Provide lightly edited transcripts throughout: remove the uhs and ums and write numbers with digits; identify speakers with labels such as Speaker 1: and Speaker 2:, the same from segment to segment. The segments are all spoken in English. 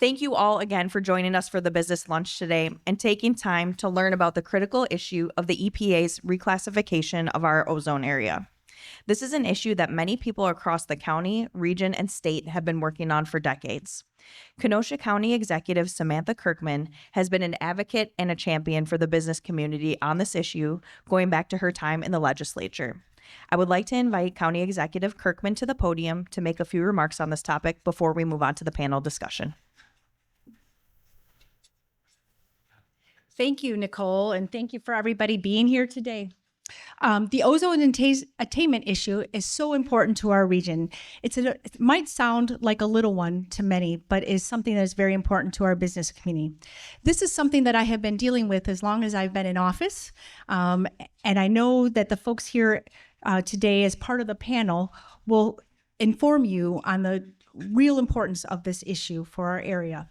Speaker 1: Thank you all again for joining us for the business lunch today and taking time to learn about the critical issue of the EPA's reclassification of our ozone area. This is an issue that many people across the county, region, and state have been working on for decades. Kenosha County Executive Samantha Kirkman has been an advocate and a champion for the business community on this issue going back to her time in the legislature. I would like to invite County Executive Kirkman to the podium to make a few remarks on this topic before we move on to the panel discussion.
Speaker 2: Thank you, Nicole, and thank you for everybody being here today. The ozone attainment issue is so important to our region. It might sound like a little one to many, but is something that is very important to our business community. This is something that I have been dealing with as long as I've been in office, and I know that the folks here today as part of the panel will inform you on the real importance of this issue for our area.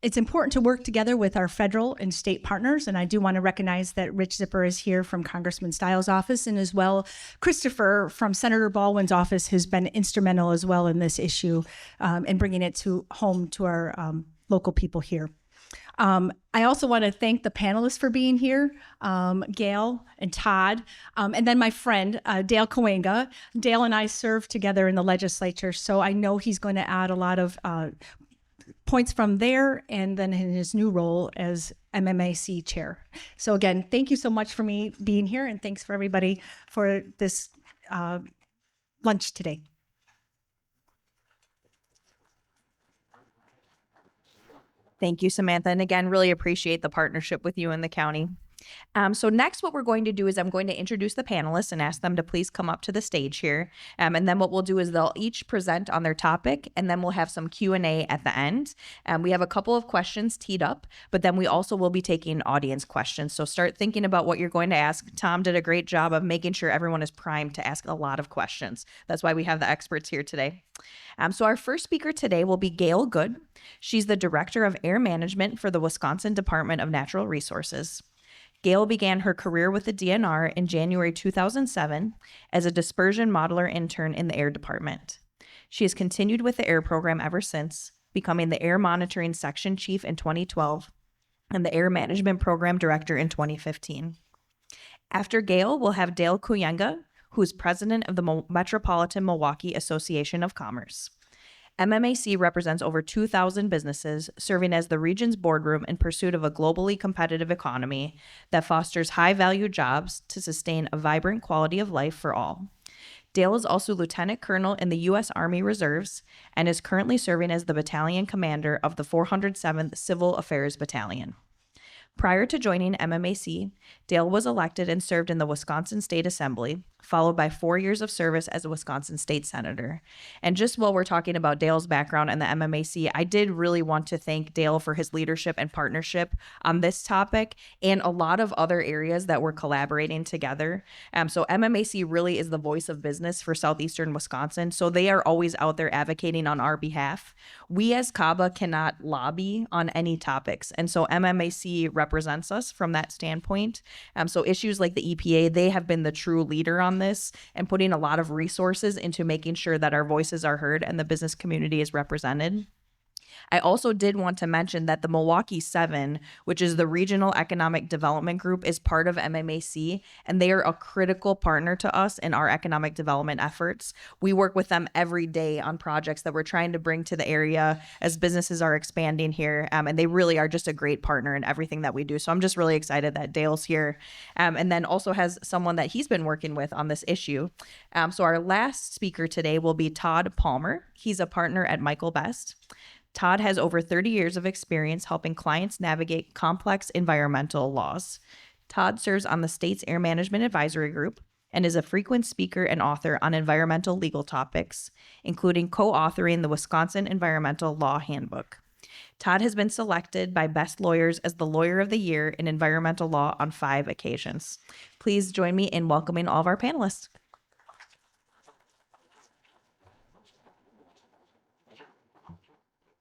Speaker 2: It's important to work together with our federal and state partners, and I do want to recognize that Rich Zipper is here from Congressman Stiles' office, and as well Christopher from Senator Baldwin's office has been instrumental as well in this issue and bringing it home to our local people here. I also want to thank the panelists for being here, Gail and Todd, and then my friend, Dale Cahuenga. Dale and I served together in the legislature, so I know he's going to add a lot of points from there and then in his new role as MMAC chair. So again, thank you so much for me being here, and thanks for everybody for this lunch today.
Speaker 1: Thank you, Samantha. And again, really appreciate the partnership with you and the county. So next, what we're going to do is I'm going to introduce the panelists and ask them to please come up to the stage here. And then what we'll do is they'll each present on their topic, and then we'll have some Q&A at the end. We have a couple of questions teed up, but then we also will be taking audience questions. So start thinking about what you're going to ask. Tom did a great job of making sure everyone is primed to ask a lot of questions. That's why we have the experts here today. So our first speaker today will be Gail Good. She's the Director of Air Management for the Wisconsin Department of Natural Resources. Gail began her career with the DNR in January 2007 as a dispersion modeler intern in the Air Department. She has continued with the Air program ever since, becoming the Air Monitoring Section Chief in 2012 and the Air Management Program Director in 2015. After Gail, we'll have Dale Cahuenga, who is president of the Metropolitan Milwaukee Association of Commerce. MMAC represents over 2,000 businesses, serving as the region's boardroom in pursuit of a globally competitive economy that fosters high-value jobs to sustain a vibrant quality of life for all. Dale is also Lieutenant Colonel in the U.S. Army Reserves and is currently serving as the battalion commander of the 407th Civil Affairs Battalion. Prior to joining MMAC, Dale was elected and served in the Wisconsin State Assembly, followed by 4 years of service as a Wisconsin State Senator. And just while we're talking about Dale's background in the MMAC, I did really want to thank Dale for his leadership and partnership on this topic and a lot of other areas that we're collaborating together. So MMAC really is the voice of business for Southeastern Wisconsin, so they are always out there advocating on our behalf. We as KABA cannot lobby on any topics, and so MMAC represents us from that standpoint. So issues like the EPA, they have been the true leader on this and putting a lot of resources into making sure that our voices are heard and the business community is represented. I also did want to mention that the Milwaukee 7, which is the Regional Economic Development Group, is part of MMAC, and they are a critical partner to us in our economic development efforts. We work with them every day on projects that we're trying to bring to the area as businesses are expanding here, and they really are just a great partner in everything that we do. So I'm just really excited that Dale's here, and then also has someone that he's been working with on this issue. So our last speaker today will be Todd Palmer. He's a partner at Michael Best. Todd has over 30 years of experience helping clients navigate complex environmental laws. Todd serves on the state's Air Management Advisory Group and is a frequent speaker and author on environmental legal topics, including co-authoring the Wisconsin Environmental Law Handbook. Todd has been selected by Best Lawyers as the Lawyer of the Year in environmental law on 5 occasions. Please join me in welcoming all of our panelists.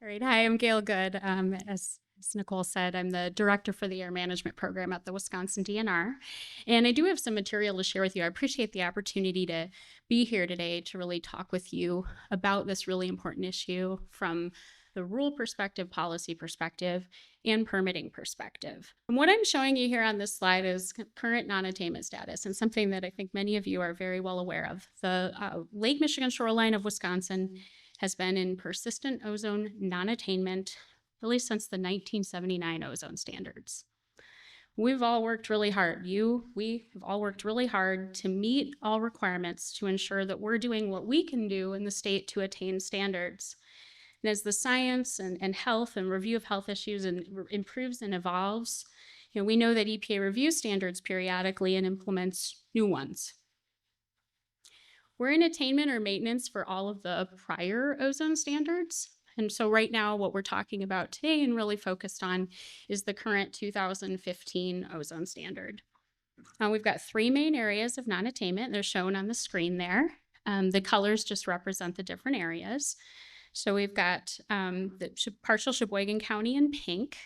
Speaker 3: All right. Hi, I'm Gail Good. As As Nicole said, I'm the director for the air management program at the Wisconsin DNR, and I do have some material to share with you. I appreciate the opportunity to be here today to really talk with you about this really important issue from the rule perspective, policy perspective, and permitting perspective. And what I'm showing you here on this slide is current non-attainment status, and something that I think many of you are very well aware of. The Lake Michigan shoreline of Wisconsin has been in persistent ozone non-attainment really since the 1979 ozone standards. We've all worked really hard. We have all worked really hard to meet all requirements to ensure that we're doing what we can do in the state to attain standards. And as the science and health and review of health issues improves and evolves, we know that EPA reviews standards periodically and implements new ones. We're in attainment or maintenance for all of the prior ozone standards. And so right now, what we're talking about today and really focused on is the current 2015 ozone standard. We've got 3 main areas of non-attainment. They're shown on the screen there. The colors just represent the different areas. So we've got the partial Sheboygan County in pink.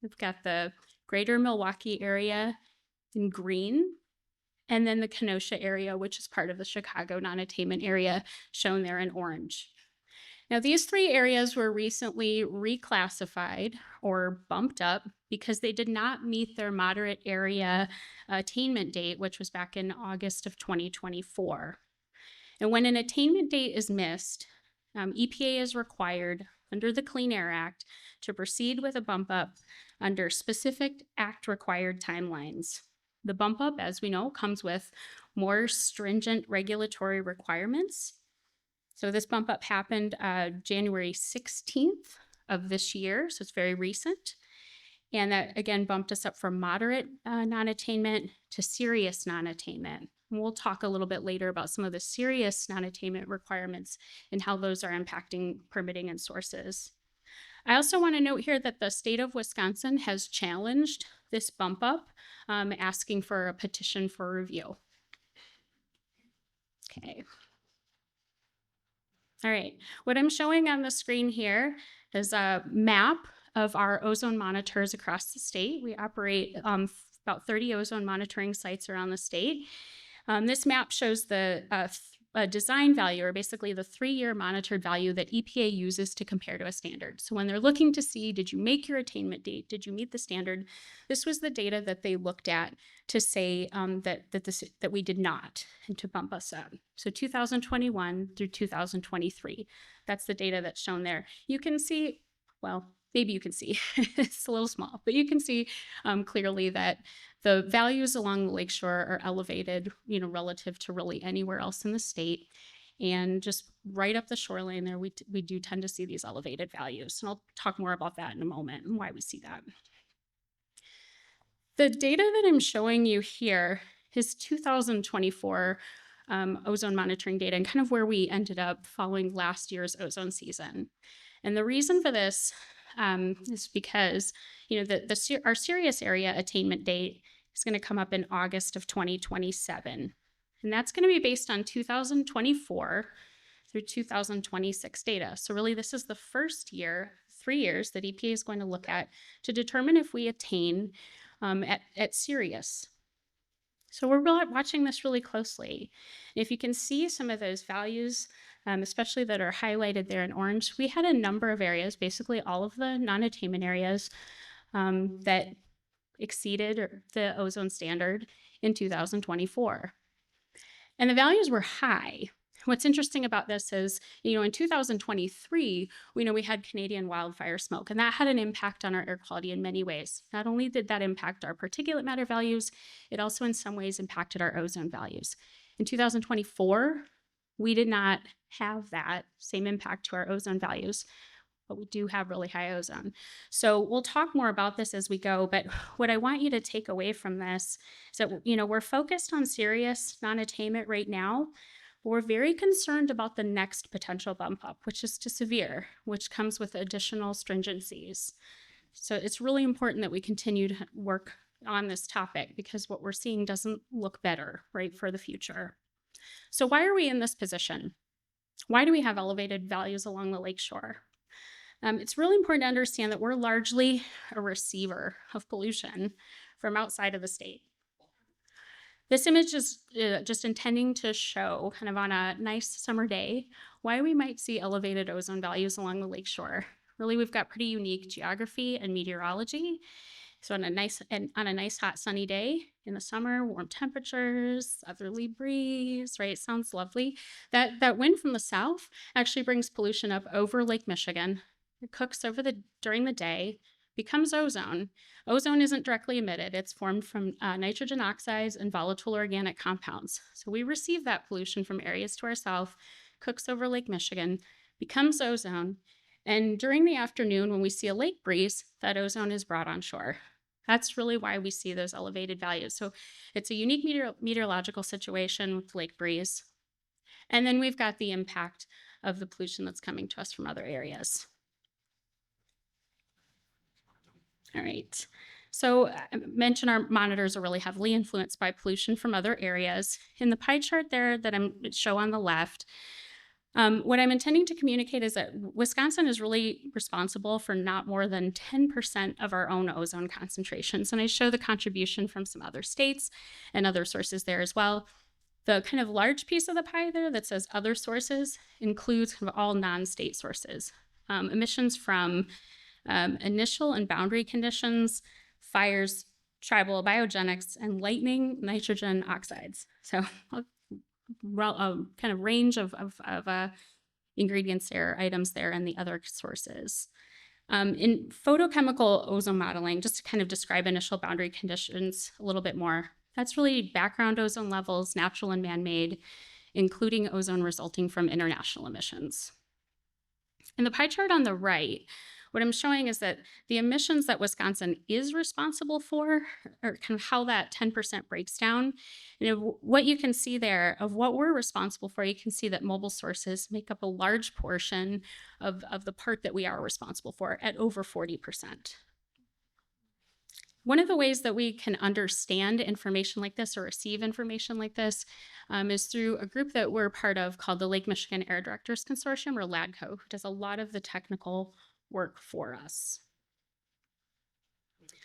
Speaker 3: We've got the greater Milwaukee area in green. And then the Kenosha area, which is part of the Chicago non-attainment area, shown there in orange. Now, these 3 areas were recently reclassified or bumped up because they did not meet their moderate area attainment date, which was back in August of 2024. And when an attainment date is missed, EPA is required under the Clean Air Act to proceed with a bump up under specific act required timelines. The bump up, as we know, comes with more stringent regulatory requirements. So this bump up happened January 16th of this year, so it's very recent. And that, again, bumped us up from moderate non-attainment to serious non-attainment. And we'll talk a little bit later about some of the serious non-attainment requirements and how those are impacting permitting and sources. I also want to note here that the state of Wisconsin has challenged this bump up, asking for a petition for review. Okay. All right, what I'm showing on the screen here is a map of our ozone monitors across the state. We operate about 30 ozone monitoring sites around the state. This map shows the design value, or basically the 3-year monitored value that EPA uses to compare to a standard. So when they're looking to see, did you make your attainment date? Did you meet the standard? This was the data that they looked at to say that we did not, and to bump us up. So 2021 through 2023, that's the data that's shown there. You can see, well, maybe you can see, it's a little small, but you can see clearly that the values along the lakeshore are elevated, relative to really anywhere else in the state. And just right up the shoreline there, we do tend to see these elevated values. And I'll talk more about that in a moment and why we see that. The data that I'm showing you here is 2024 ozone monitoring data and kind of where we ended up following last year's ozone season. And the reason for this is because our serious area attainment date is going to come up in August of 2027. And that's going to be based on 2024 through 2026 data. So really this is the first year, 3 years, that EPA is going to look at to determine if we attain at serious. So we're watching this really closely. If you can see some of those values, especially that are highlighted there in orange, we had a number of areas, basically all of the non-attainment areas that exceeded the ozone standard in 2024. And the values were high. What's interesting about this is, in 2023, we had Canadian wildfire smoke, and that had an impact on our air quality in many ways. Not only did that impact our particulate matter values, it also in some ways impacted our ozone values. In 2024, we did not have that same impact to our ozone values, but we do have really high ozone. So we'll talk more about this as we go, but what I want you to take away from this is that, we're focused on serious non-attainment right now. We're very concerned about the next potential bump up, which is to severe, which comes with additional stringencies. So it's really important that we continue to work on this topic because what we're seeing doesn't look better, right, for the future. So why are we in this position? Why do we have elevated values along the lakeshore? It's really important to understand that we're largely a receiver of pollution from outside of the state. This image is just intending to show, kind of on a nice summer day, why we might see elevated ozone values along the lakeshore. Really, we've got pretty unique geography and meteorology. So on a nice hot sunny day in the summer, warm temperatures, southerly breeze, right? Sounds lovely. That wind from the south actually brings pollution up over Lake Michigan. It cooks during the day, becomes ozone. Ozone isn't directly emitted. It's formed from nitrogen oxides and volatile organic compounds. So we receive that pollution from areas to our south, cooks over Lake Michigan, becomes ozone. And during the afternoon, when we see a lake breeze, that ozone is brought on shore. That's really why we see those elevated values. So it's a unique meteorological situation with lake breeze. And then we've got the impact of the pollution that's coming to us from other areas. All right. So I mentioned our monitors are really heavily influenced by pollution from other areas. In the pie chart there that I show on the left, what I'm intending to communicate is that Wisconsin is really responsible for not more than 10% of our own ozone concentrations. And I show the contribution from some other states and other sources there as well. The kind of large piece of the pie there that says other sources includes kind of all non-state sources. Emissions from initial and boundary conditions, fires, tribal biogenics, and lightning nitrogen oxides. So kind of range of ingredients there, items there, and the other sources. In photochemical ozone modeling, just to kind of describe initial boundary conditions a little bit more, that's really background ozone levels, natural and man-made, including ozone resulting from international emissions. In the pie chart on the right, what I'm showing is that the emissions that Wisconsin is responsible for, or kind of how that 10% breaks down, what you can see there of what we're responsible for, you can see that mobile sources make up a large portion of the part that we are responsible for at over 40%. One of the ways that we can understand information like this or receive information like this is through a group that we're part of called the Lake Michigan Air Directors Consortium, or LADCO, who does a lot of the technical work for us.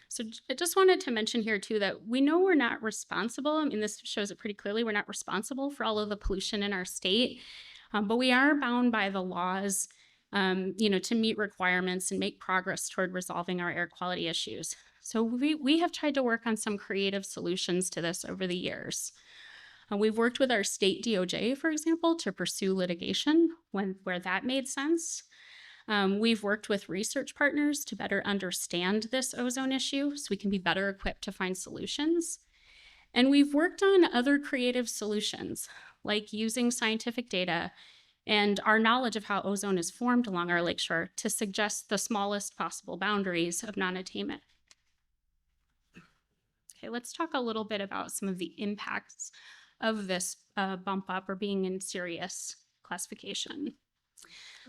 Speaker 3: So I just wanted to mention here too that we know we're not responsible. I mean, this shows it pretty clearly. We're not responsible for all of the pollution in our state, but we are bound by the laws, to meet requirements and make progress toward resolving our air quality issues. So we have tried to work on some creative solutions to this over the years. We've worked with our state DOJ, for example, to pursue litigation where that made sense. We've worked with research partners to better understand this ozone issue so we can be better equipped to find solutions. And we've worked on other creative solutions, like using scientific data and our knowledge of how ozone is formed along our lakeshore to suggest the smallest possible boundaries of non-attainment. Okay, let's talk a little bit about some of the impacts of this bump up or being in serious classification.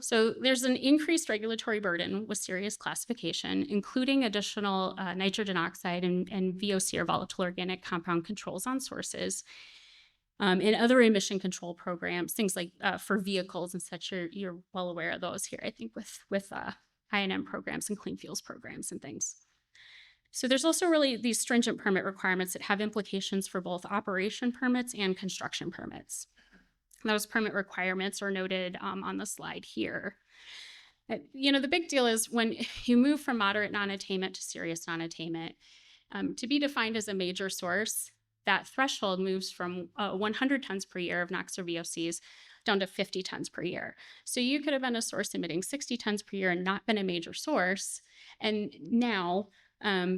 Speaker 3: So there's an increased regulatory burden with serious classification, including additional nitrogen oxide and VOC, or volatile organic compound controls on sources, and other emission control programs, things like for vehicles and such. You're well aware of those here, I think, with I&M programs and clean fuels programs and things. So there's also really these stringent permit requirements that have implications for both operation permits and construction permits. Those permit requirements are noted on the slide here. The big deal is when you move from moderate non-attainment to serious non-attainment, to be defined as a major source, that threshold moves from 100 tons per year of NOx or VOCs down to 50 tons per year. So you could have been a source emitting 60 tons per year and not been a major source. And now,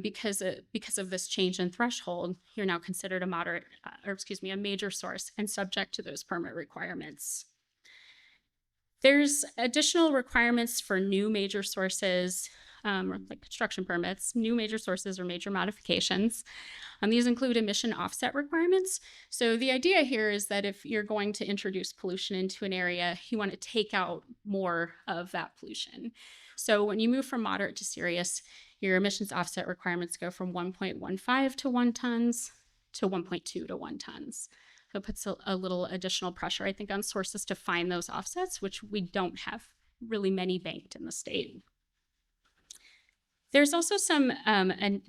Speaker 3: because of this change in threshold, you're now considered a major source and subject to those permit requirements. There's additional requirements for new major sources, like construction permits, new major sources or major modifications. These include emission offset requirements. So the idea here is that if you're going to introduce pollution into an area, you want to take out more of that pollution. So when you move from moderate to serious, your emissions offset requirements go from 1.15 to 1 tons to 1.2 to 1 tons. So it puts a little additional pressure, I think, on sources to find those offsets, which we don't have really many banked in the state. There's also some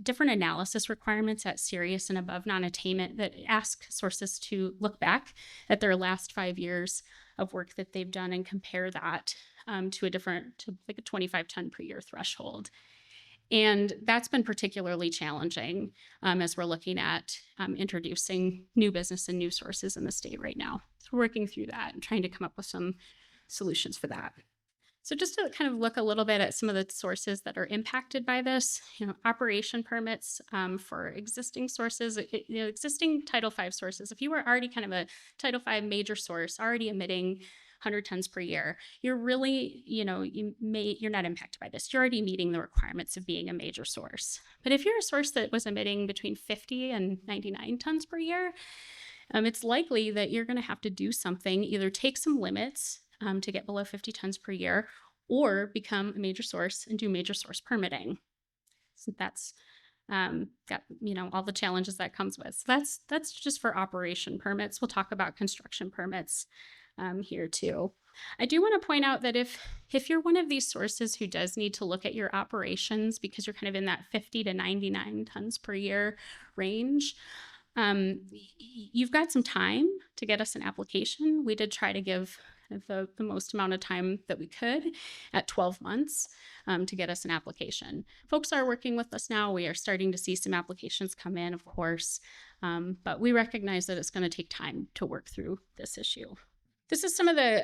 Speaker 3: different analysis requirements at serious and above non-attainment that ask sources to look back at their last 5 years of work that they've done and compare that to like a 25 ton per year threshold. And that's been particularly challenging as we're looking at introducing new business and new sources in the state right now. So we're working through that and trying to come up with some solutions for that. So just to kind of look a little bit at some of the sources that are impacted by this, operation permits for existing sources, existing Title V sources. If you were already kind of a Title V major source, already emitting 100 tons per year, you're really, you're not impacted by this. You're already meeting the requirements of being a major source. But if you're a source that was emitting between 50 and 99 tons per year, it's likely that you're going to have to do something, either take some limits to get below 50 tons per year, or become a major source and do major source permitting. So that's got all the challenges that comes with. So that's just for operation permits. We'll talk about construction permits here too. I do want to point out that if you're one of these sources who does need to look at your operations because you're kind of in that 50 to 99 tons per year range, you've got some time to get us an application. We did try to give the most amount of time that we could at 12 months to get us an application. Folks are working with us now. We are starting to see some applications come in, of course, but we recognize that it's going to take time to work through this issue. This is some of the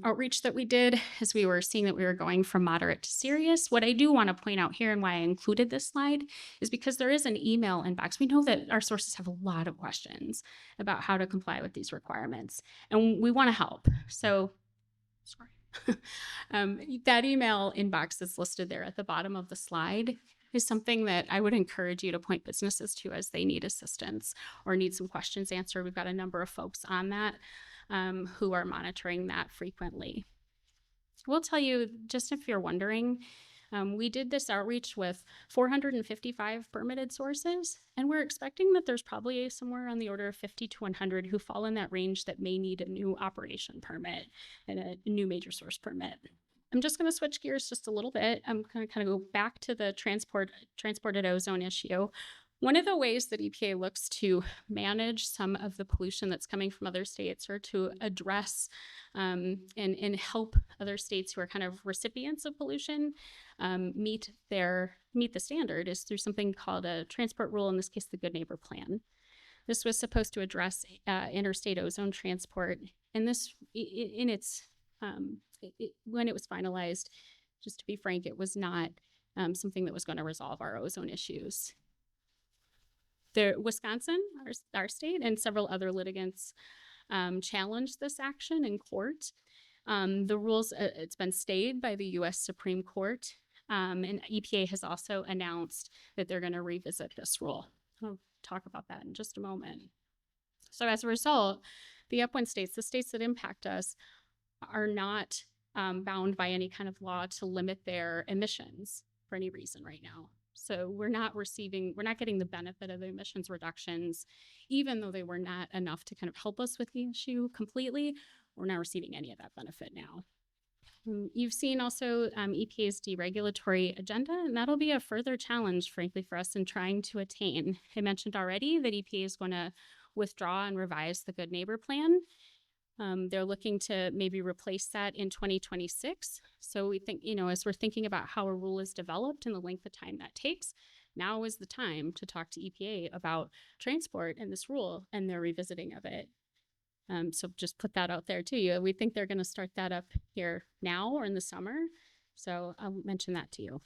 Speaker 3: outreach that we did as we were seeing that we were going from moderate to serious. What I do want to point out here and why I included this slide is because there is an email inbox. We know that our sources have a lot of questions about how to comply with these requirements, and we want to help. So, sorry. That email inbox that's listed there at the bottom of the slide is something that I would encourage you to point businesses to as they need assistance or need some questions answered. We've got a number of folks on that who are monitoring that frequently. We'll tell you, just if you're wondering, we did this outreach with 455 permitted sources, and we're expecting that there's probably somewhere on the order of 50 to 100 who fall in that range that may need a new operation permit and a new major source permit. I'm just going to switch gears just a little bit. I'm going to kind of go back to the transported ozone issue. One of the ways that EPA looks to manage some of the pollution that's coming from other states, or to address and help other states who are kind of recipients of pollution meet the standard, is through something called a transport rule, in this case the Good Neighbor Plan. This was supposed to address interstate ozone transport, and this, when it was finalized, just to be frank, it was not something that was going to resolve our ozone issues. Wisconsin, our state, and several other litigants challenged this action in court. The rules, it's been stayed by the U.S. Supreme Court, and EPA has also announced that they're going to revisit this rule. I'll talk about that in just a moment. So as a result, the upwind states, the states that impact us, are not bound by any kind of law to limit their emissions for any reason right now. So we're not getting the benefit of the emissions reductions, even though they were not enough to kind of help us with the issue completely. We're not receiving any of that benefit now. You've seen also EPA's deregulatory agenda, and that'll be a further challenge, frankly, for us in trying to attain. I mentioned already that EPA is going to withdraw and revise the Good Neighbor Plan. They're looking to maybe replace that in 2026. So we think, as we're thinking about how a rule is developed and the length of time that takes, now is the time to talk to EPA about transport and this rule and their revisiting of it. So just put that out there too. We think they're going to start that up here now or in the summer. So I'll mention that to you.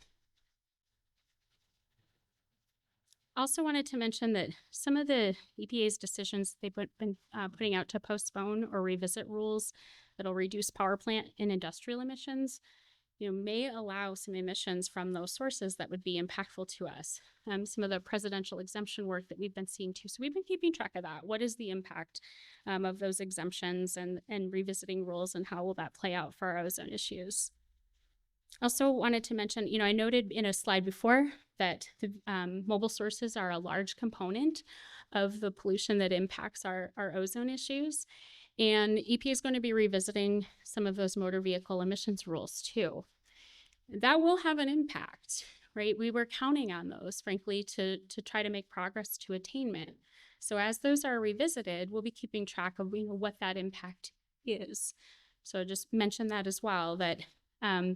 Speaker 3: Also wanted to mention that some of the EPA's decisions they've been putting out to postpone or revisit rules that'll reduce power plant and industrial emissions, may allow some emissions from those sources that would be impactful to us. Some of the presidential exemption work that we've been seeing too. So we've been keeping track of that. What is the impact of those exemptions and revisiting rules, and how will that play out for our ozone issues? Also wanted to mention, I noted in a slide before that the mobile sources are a large component of the pollution that impacts our ozone issues. And EPA is going to be revisiting some of those motor vehicle emissions rules too. That will have an impact, right? We were counting on those, frankly, to try to make progress to attainment. So as those are revisited, we'll be keeping track of what that impact is. So just mention that as well, that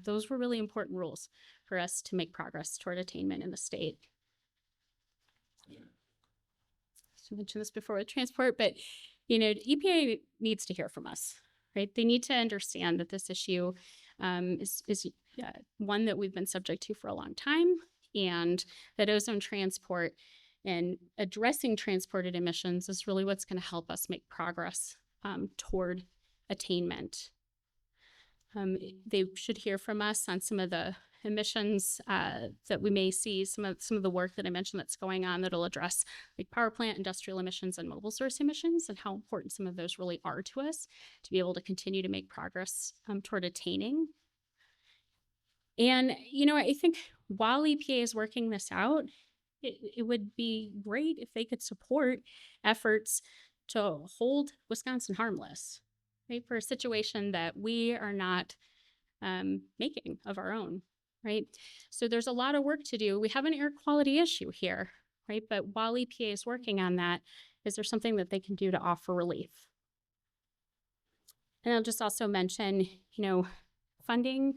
Speaker 3: those were really important rules for us to make progress toward attainment in the state. I mentioned this before with transport, but EPA needs to hear from us, right? They need to understand that this issue is one that we've been subject to for a long time, and that ozone transport and addressing transported emissions is really what's going to help us make progress toward attainment. They should hear from us on some of the emissions that we may see, some of the work that I mentioned that's going on that'll address like power plant, industrial emissions, and mobile source emissions, and how important some of those really are to us to be able to continue to make progress toward attaining. And, I think while EPA is working this out, it would be great if they could support efforts to hold Wisconsin harmless, right, for a situation that we are not making of our own, right? So there's a lot of work to do. We have an air quality issue here, right? But while EPA is working on that, is there something that they can do to offer relief? And I'll just also mention, funding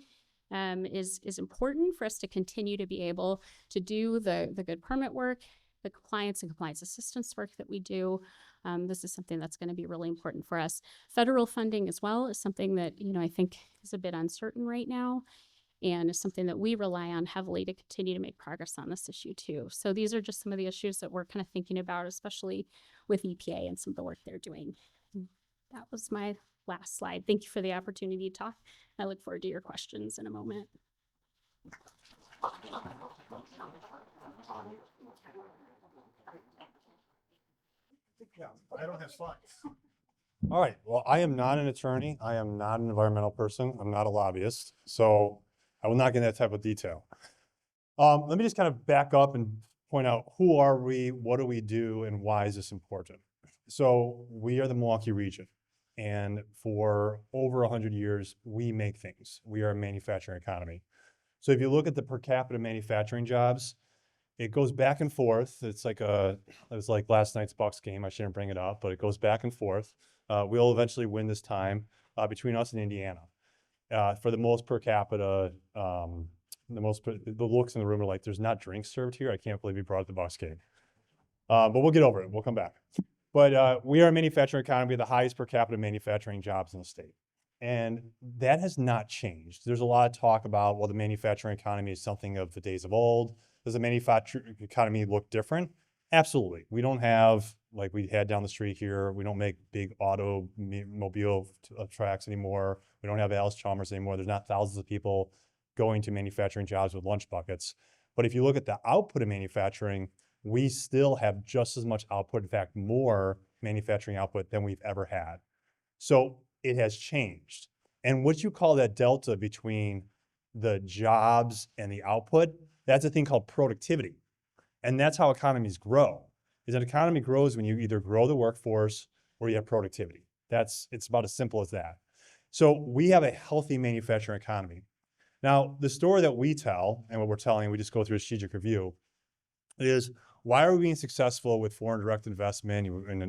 Speaker 3: is important for us to continue to be able to do the good permit work, the compliance and compliance assistance work that we do. This is something that's going to be really important for us. Federal funding as well is something that, I think is a bit uncertain right now, and is something that we rely on heavily to continue to make progress on this issue too. So these are just some of the issues that we're kind of thinking about, especially with EPA and some of the work they're doing. That was my last slide. Thank you for the opportunity to talk. I look forward to your questions in a moment.
Speaker 4: Yeah, I don't have slides. All right. Well, I am not an attorney. I am not an environmental person. I'm not a lobbyist. So I will not get into that type of detail. Let me just kind of back up and point out who are we, what do we do, and why is this important? So we are the Milwaukee region. And for over 100 years, we make things. We are a manufacturing economy. So if you look at the per capita manufacturing jobs, it goes back and forth. It was like last night's Bucks game. I shouldn't bring it up, but it goes back and forth. We'll eventually win this time between us and Indiana. For the most per capita, the looks in the room are like, there's not drinks served here. I can't believe you brought up the Bucks game. But we'll get over it. We'll come back. But we are a manufacturing economy. We have the highest per capita manufacturing jobs in the state. And that has not changed. There's a lot of talk about, well, the manufacturing economy is something of the days of old. Does the manufacturing economy look different? Absolutely. We don't have, like we had down the street here, we don't make big automobile tracks anymore. We don't have Alice Chalmers anymore. There's not thousands of people going to manufacturing jobs with lunch buckets. But if you look at the output of manufacturing, we still have just as much output, in fact, more manufacturing output than we've ever had. So it has changed. And what you call that delta between the jobs and the output, that's a thing called productivity. And that's how economies grow. Is an economy grows when you either grow the workforce or you have productivity. It's about as simple as that. So we have a healthy manufacturing economy. Now, the story that we tell, and what we're telling, we just go through a strategic review, is why are we being successful with foreign direct investment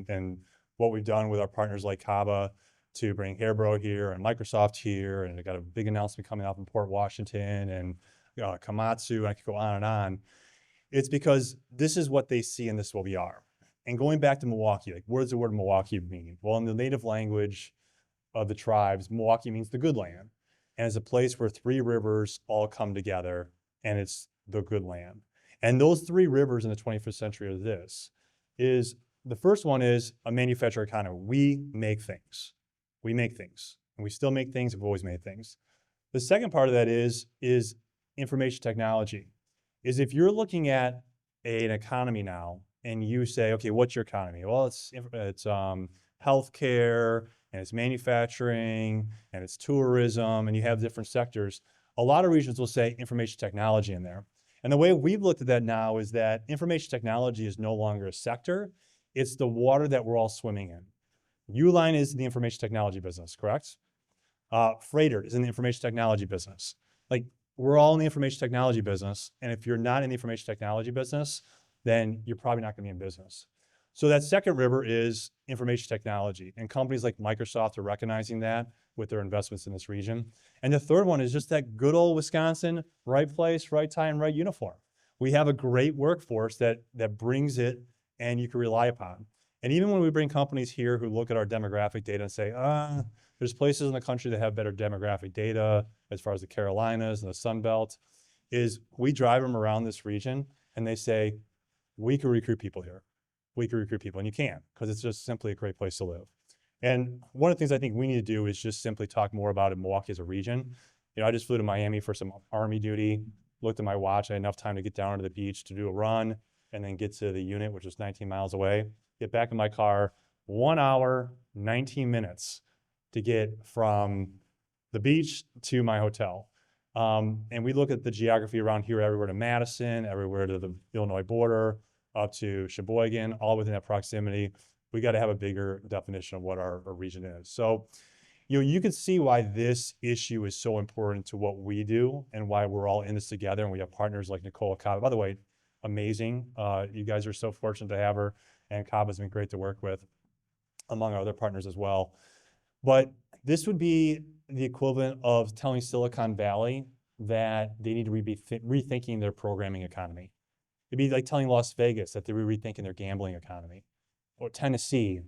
Speaker 4: and what we've done with our partners like KABA to bring Hairbro here and Microsoft here, and they've got a big announcement coming out from Port Washington and Komatsu, and I could go on and on. It's because this is what they see and this is what we are. And going back to Milwaukee, like what does the word Milwaukee mean? Well, in the native language of the tribes, Milwaukee means the good land. And it's a place where three rivers all come together, and it's the good land. And those three rivers in the 21st century are this, is the first one is a manufacturing economy. We make things. We make things. And we still make things. We've always made things. The second part of that is information technology. Is if you're looking at an economy now and you say, okay, what's your economy? Well, it's healthcare and it's manufacturing and it's tourism and you have different sectors. A lot of regions will say information technology in there. And the way we've looked at that now is that information technology is no longer a sector. It's the water that we're all swimming in. Uline is the information technology business, correct? Freighter is in the information technology business. Like we're all in the information technology business. And if you're not in the information technology business, then you're probably not gonna be in business. So that second river is information technology. And companies like Microsoft are recognizing that with their investments in this region. And the third one is just that good old Wisconsin, right place, right time, right uniform. We have a great workforce that brings it and you can rely upon. And even when we bring companies here who look at our demographic data and say, there's places in the country that have better demographic data as far as the Carolinas and the Sun Belt, is we drive them around this region and they say, we can recruit people here. We can recruit people, and you can, because it's just simply a great place to live. And one of the things I think we need to do is just simply talk more about it, Milwaukee as a region. You know, I just flew to Miami for some Army duty, looked at my watch, I had enough time to get down to the beach to do a run and then get to the unit, which was 19 miles away, get back in my car, 1 hour, 19 minutes to get from the beach to my hotel. And we look at the geography around here, everywhere to Madison, everywhere to the Illinois border, up to Sheboygan, all within that proximity. We got to have a bigger definition of what our region is. So, you know, you can see why this issue is so important to what we do and why we're all in this together. And we have partners like Nicole KABA. By the way, amazing. You guys are so fortunate to have her, and KABA's been great to work with, among our other partners as well. But this would be the equivalent of telling Silicon Valley that they need to be rethinking their programming economy. It'd be like telling Las Vegas that they were rethinking their gambling economy, or Tennessee,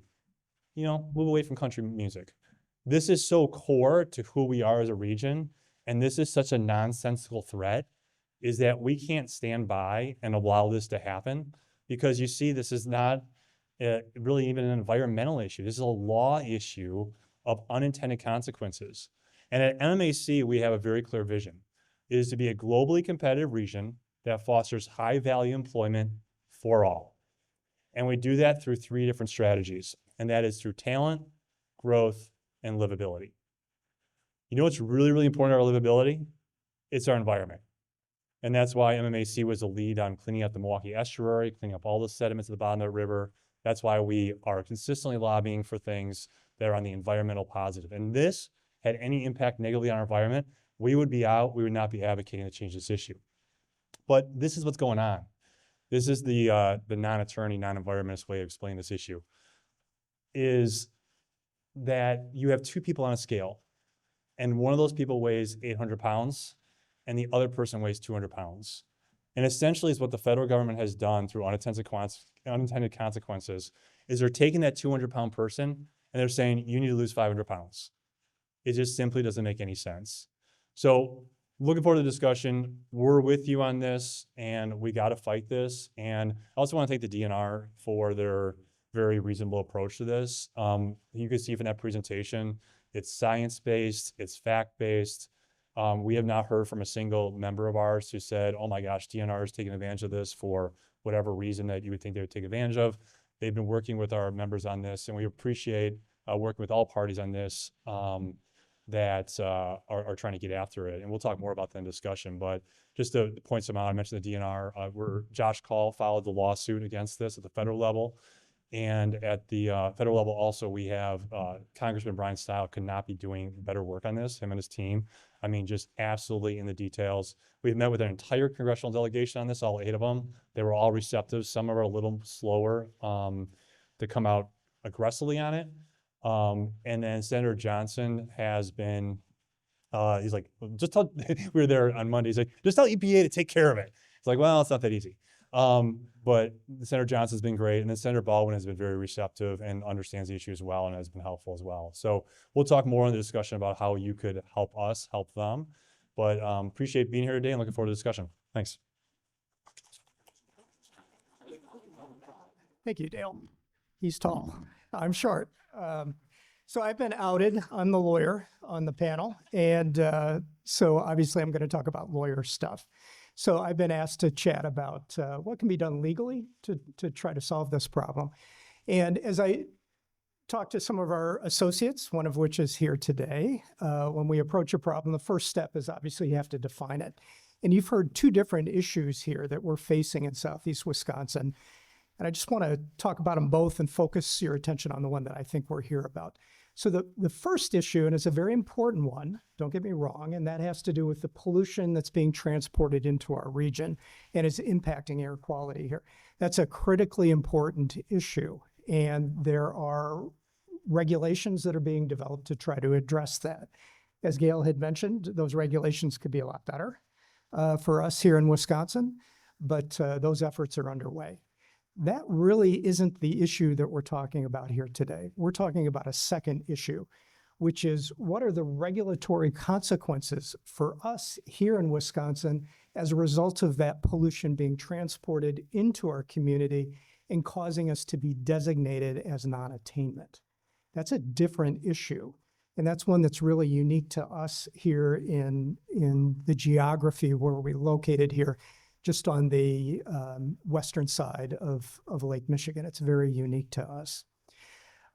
Speaker 4: you know, move away from country music. This is so core to who we are as a region, and this is such a nonsensical threat, is that we can't stand by and allow this to happen, because you see, this is not really even an environmental issue. This is a law issue of unintended consequences. And at MMAC, we have a very clear vision. It is to be a globally competitive region that fosters high value employment for all. And we do that through 3 different strategies, and that is through talent, growth, and livability. You know what's really, really important to our livability? It's our environment. And that's why MMAC was the lead on cleaning up the Milwaukee estuary, cleaning up all the sediments at the bottom of the river. That's why we are consistently lobbying for things that are on the environmental positive. And this had any impact negatively on our environment, we would not be advocating to change this issue. But this is what's going on. This is the non-attorney, non-environmentalist way of explaining this issue, is that you have 2 people on a scale, and one of those people weighs 800 pounds, and the other person weighs 200 pounds. And essentially is what the federal government has done through unintended consequences, is they're taking that 200-pound person and they're saying, you need to lose 500 pounds. It just simply doesn't make any sense. So looking forward to the discussion. We're with you on this, and we got to fight this. And I also want to thank the DNR for their very reasonable approach to this. You can see from that presentation, it's science-based, it's fact-based. We have not heard from a single member of ours who said, oh my gosh, DNR is taking advantage of this for whatever reason that you would think they would take advantage of. They've been working with our members on this, and we appreciate working with all parties on this that are trying to get after it. And we'll talk more about that in discussion, but just to point some out, I mentioned the DNR, Josh Call filed the lawsuit against this at the federal level. And at the federal level also, we have Congressman Brian Stile could not be doing better work on this, him and his team. I mean, just absolutely in the details. We've met with an entire congressional delegation on this, all 8 of them. They were all receptive. Some are a little slower to come out aggressively on it. And then Senator Johnson has been, he's like, just tell, we were there on Monday, he's like, just tell EPA to take care of it. It's like, well, it's not that easy. But Senator Johnson's been great, and then Senator Baldwin has been very receptive and understands the issue as well and has been helpful as well. So we'll talk more in the discussion about how you could help us help them. But appreciate being here today and looking forward to the discussion. Thanks.
Speaker 5: Thank you, Dale. He's tall. I'm short. So I've been outed. I'm the lawyer on the panel. And so obviously I'm going to talk about lawyer stuff. So I've been asked to chat about what can be done legally to try to solve this problem. And as I talk to some of our associates, one of which is here today, when we approach a problem, the first step is obviously you have to define it. And you've heard 2 different issues here that we're facing in Southeast Wisconsin. And I just want to talk about them both and focus your attention on the one that I think we're here about. So the first issue, and it's a very important one, don't get me wrong, and that has to do with the pollution that's being transported into our region and is impacting air quality here. That's a critically important issue, and there are regulations that are being developed to try to address that. As Gail had mentioned, those regulations could be a lot better for us here in Wisconsin, but those efforts are underway. That really isn't the issue that we're talking about here today. We're talking about a second issue, which is what are the regulatory consequences for us here in Wisconsin as a result of that pollution being transported into our community and causing us to be designated as non-attainment. That's a different issue. And that's one that's really unique to us here in the geography where we're located here, just on the western side of Lake Michigan. It's very unique to us.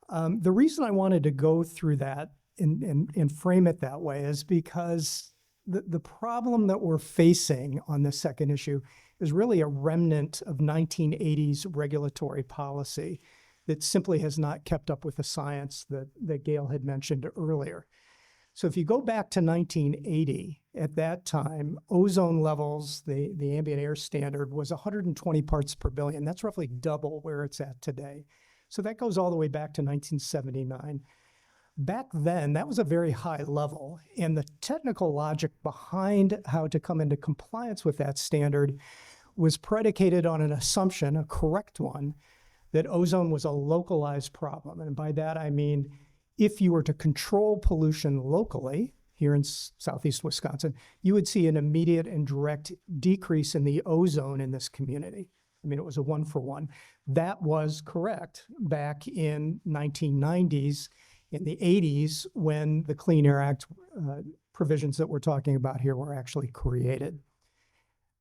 Speaker 5: The reason I wanted to go through that and frame it that way is because the problem that we're facing on the second issue is really a remnant of 1980s regulatory policy that simply has not kept up with the science that Gail had mentioned earlier. So if you go back to 1980, at that time, ozone levels, the ambient air standard, was 120 parts per billion. That's roughly double where it's at today. So that goes all the way back to 1979. Back then, that was a very high level, and the technical logic behind how to come into compliance with that standard was predicated on an assumption, a correct one, that ozone was a localized problem. And by that, I mean, if you were to control pollution locally here in southeast Wisconsin, you would see an immediate and direct decrease in the ozone in this community. I mean, it was a 1-for-1. That was correct back in 1990s, in the 80s, when the Clean Air Act provisions that we're talking about here were actually created.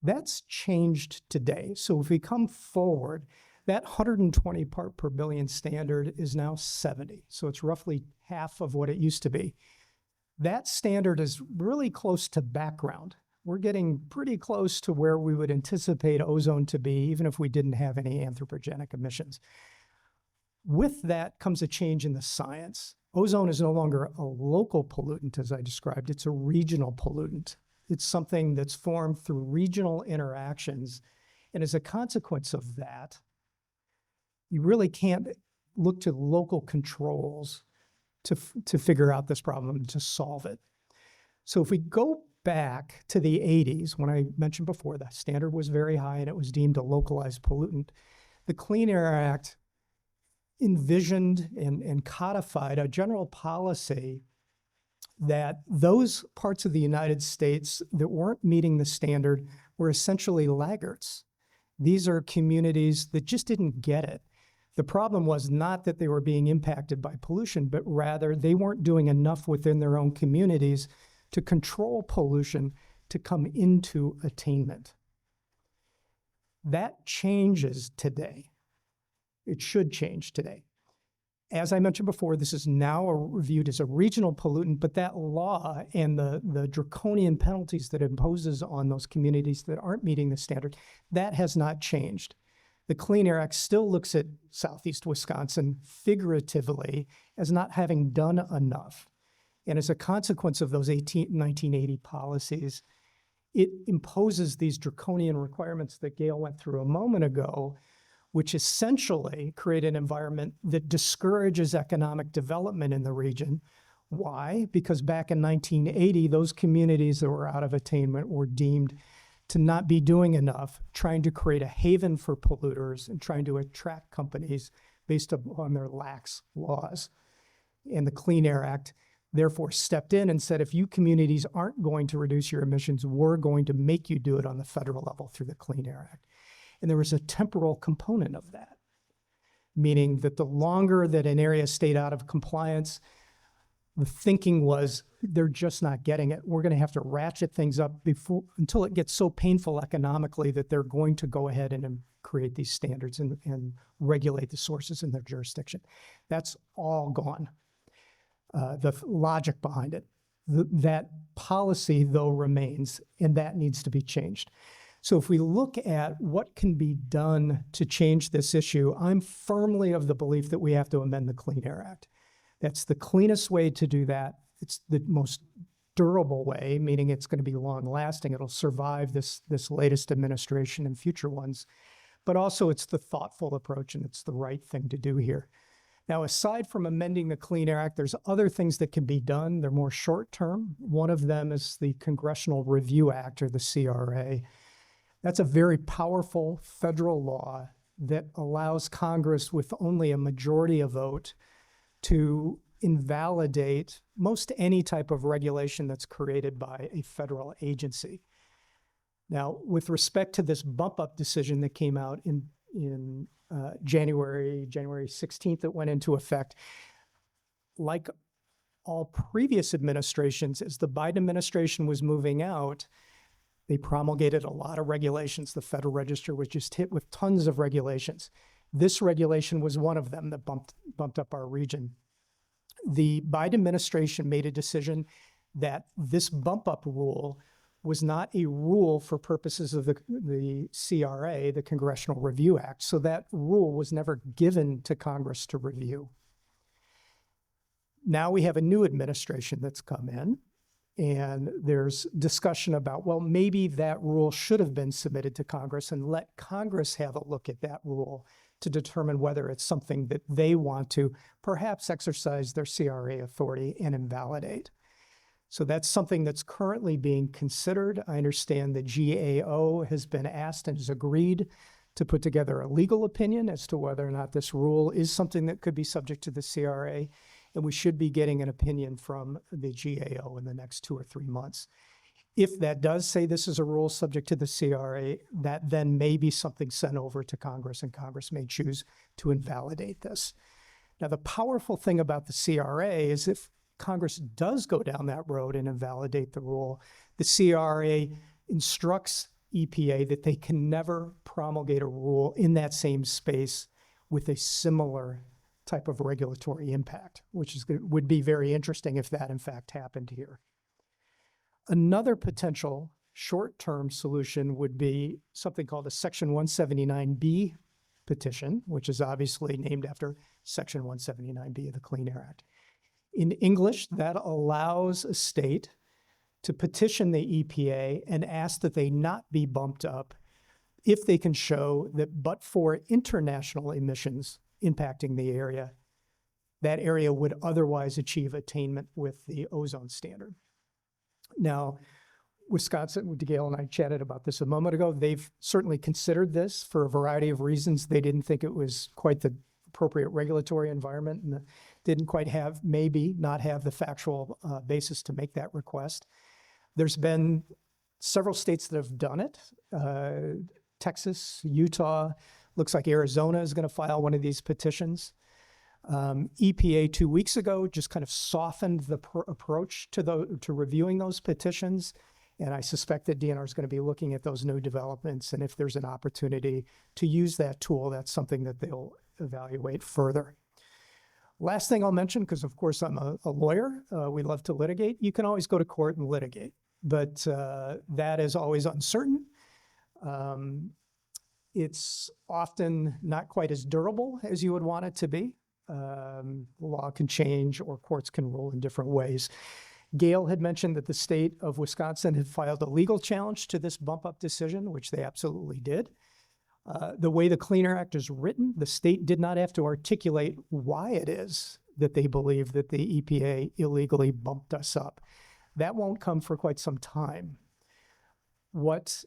Speaker 5: That's changed today. So if we come forward, that 120 part per billion standard is now 70. So it's roughly half of what it used to be. That standard is really close to background. We're getting pretty close to where we would anticipate ozone to be, even if we didn't have any anthropogenic emissions. With that comes a change in the science. Ozone is no longer a local pollutant, as I described. It's a regional pollutant. It's something that's formed through regional interactions. And as a consequence of that, you really can't look to local controls to figure out this problem and to solve it. So if we go back to the 80s, when I mentioned before, the standard was very high and it was deemed a localized pollutant, the Clean Air Act envisioned and codified a general policy that those parts of the United States that weren't meeting the standard were essentially laggards. These are communities that just didn't get it. The problem was not that they were being impacted by pollution, but rather they weren't doing enough within their own communities to control pollution to come into attainment. That changes today. It should change today. As I mentioned before, this is now reviewed as a regional pollutant, but that law and the draconian penalties that it imposes on those communities that aren't meeting the standard, that has not changed. The Clean Air Act still looks at southeast Wisconsin figuratively as not having done enough. And as a consequence of those 1980 policies, it imposes these draconian requirements that Gail went through a moment ago, which essentially create an environment that discourages economic development in the region. Why? Because back in 1980, those communities that were out of attainment were deemed to not be doing enough, trying to create a haven for polluters and trying to attract companies based upon their lax laws. And the Clean Air Act therefore stepped in and said, if you communities aren't going to reduce your emissions, we're going to make you do it on the federal level through the Clean Air Act. And there was a temporal component of that, meaning that the longer that an area stayed out of compliance, the thinking was they're just not getting it. We're going to have to ratchet things up until it gets so painful economically that they're going to go ahead and create these standards and regulate the sources in their jurisdiction. That's all gone. The logic behind it. That policy, though, remains, and that needs to be changed. So if we look at what can be done to change this issue, I'm firmly of the belief that we have to amend the Clean Air Act. That's the cleanest way to do that. It's the most durable way, meaning it's going to be long lasting. It'll survive this latest administration and future ones. But also it's the thoughtful approach, and it's the right thing to do here. Now, aside from amending the Clean Air Act, there's other things that can be done. They're more short term. One of them is the Congressional Review Act, or the CRA. That's a very powerful federal law that allows Congress, with only a majority of vote, to invalidate most any type of regulation that's created by a federal agency. Now, with respect to this bump up decision that came out in January 16th, that went into effect, like all previous administrations, as the Biden administration was moving out, they promulgated a lot of regulations. The Federal Register was just hit with tons of regulations. This regulation was one of them that bumped up our region. The Biden administration made a decision that this bump up rule was not a rule for purposes of the CRA, the Congressional Review Act. So that rule was never given to Congress to review. Now we have a new administration that's come in, and there's discussion about, well, maybe that rule should have been submitted to Congress and let Congress have a look at that rule to determine whether it's something that they want to perhaps exercise their CRA authority and invalidate. So that's something that's currently being considered. I understand the GAO has been asked and has agreed to put together a legal opinion as to whether or not this rule is something that could be subject to the CRA, and we should be getting an opinion from the GAO in the next 2 or 3 months. If that does say this is a rule subject to the CRA, that then may be something sent over to Congress, and Congress may choose to invalidate this. Now, the powerful thing about the CRA is if Congress does go down that road and invalidate the rule, the CRA instructs EPA that they can never promulgate a rule in that same space with a similar type of regulatory impact, which would be very interesting if that in fact happened here. Another potential short-term solution would be something called a Section 179B petition, which is obviously named after Section 179B of the Clean Air Act. In English, that allows a state to petition the EPA and ask that they not be bumped up if they can show that but for international emissions impacting the area, that area would otherwise achieve attainment with the ozone standard. Now, Wisconsin, Gail and I chatted about this a moment ago. They've certainly considered this for a variety of reasons. They didn't think it was quite the appropriate regulatory environment and didn't quite have, maybe not have the factual basis to make that request. There's been several states that have done it. Texas, Utah, looks like Arizona is going to file one of these petitions. EPA 2 weeks ago just kind of softened the approach to reviewing those petitions. And I suspect that DNR is going to be looking at those new developments. And if there's an opportunity to use that tool, that's something that they'll evaluate further. Last thing I'll mention, because of course I'm a lawyer, we love to litigate. You can always go to court and litigate, but that is always uncertain. It's often not quite as durable as you would want it to be. Law can change or courts can rule in different ways. Gail had mentioned that the state of Wisconsin had filed a legal challenge to this bump up decision, which they absolutely did. The way the Clean Air Act is written, the state did not have to articulate why it is that they believe that the EPA illegally bumped us up. That won't come for quite some time. What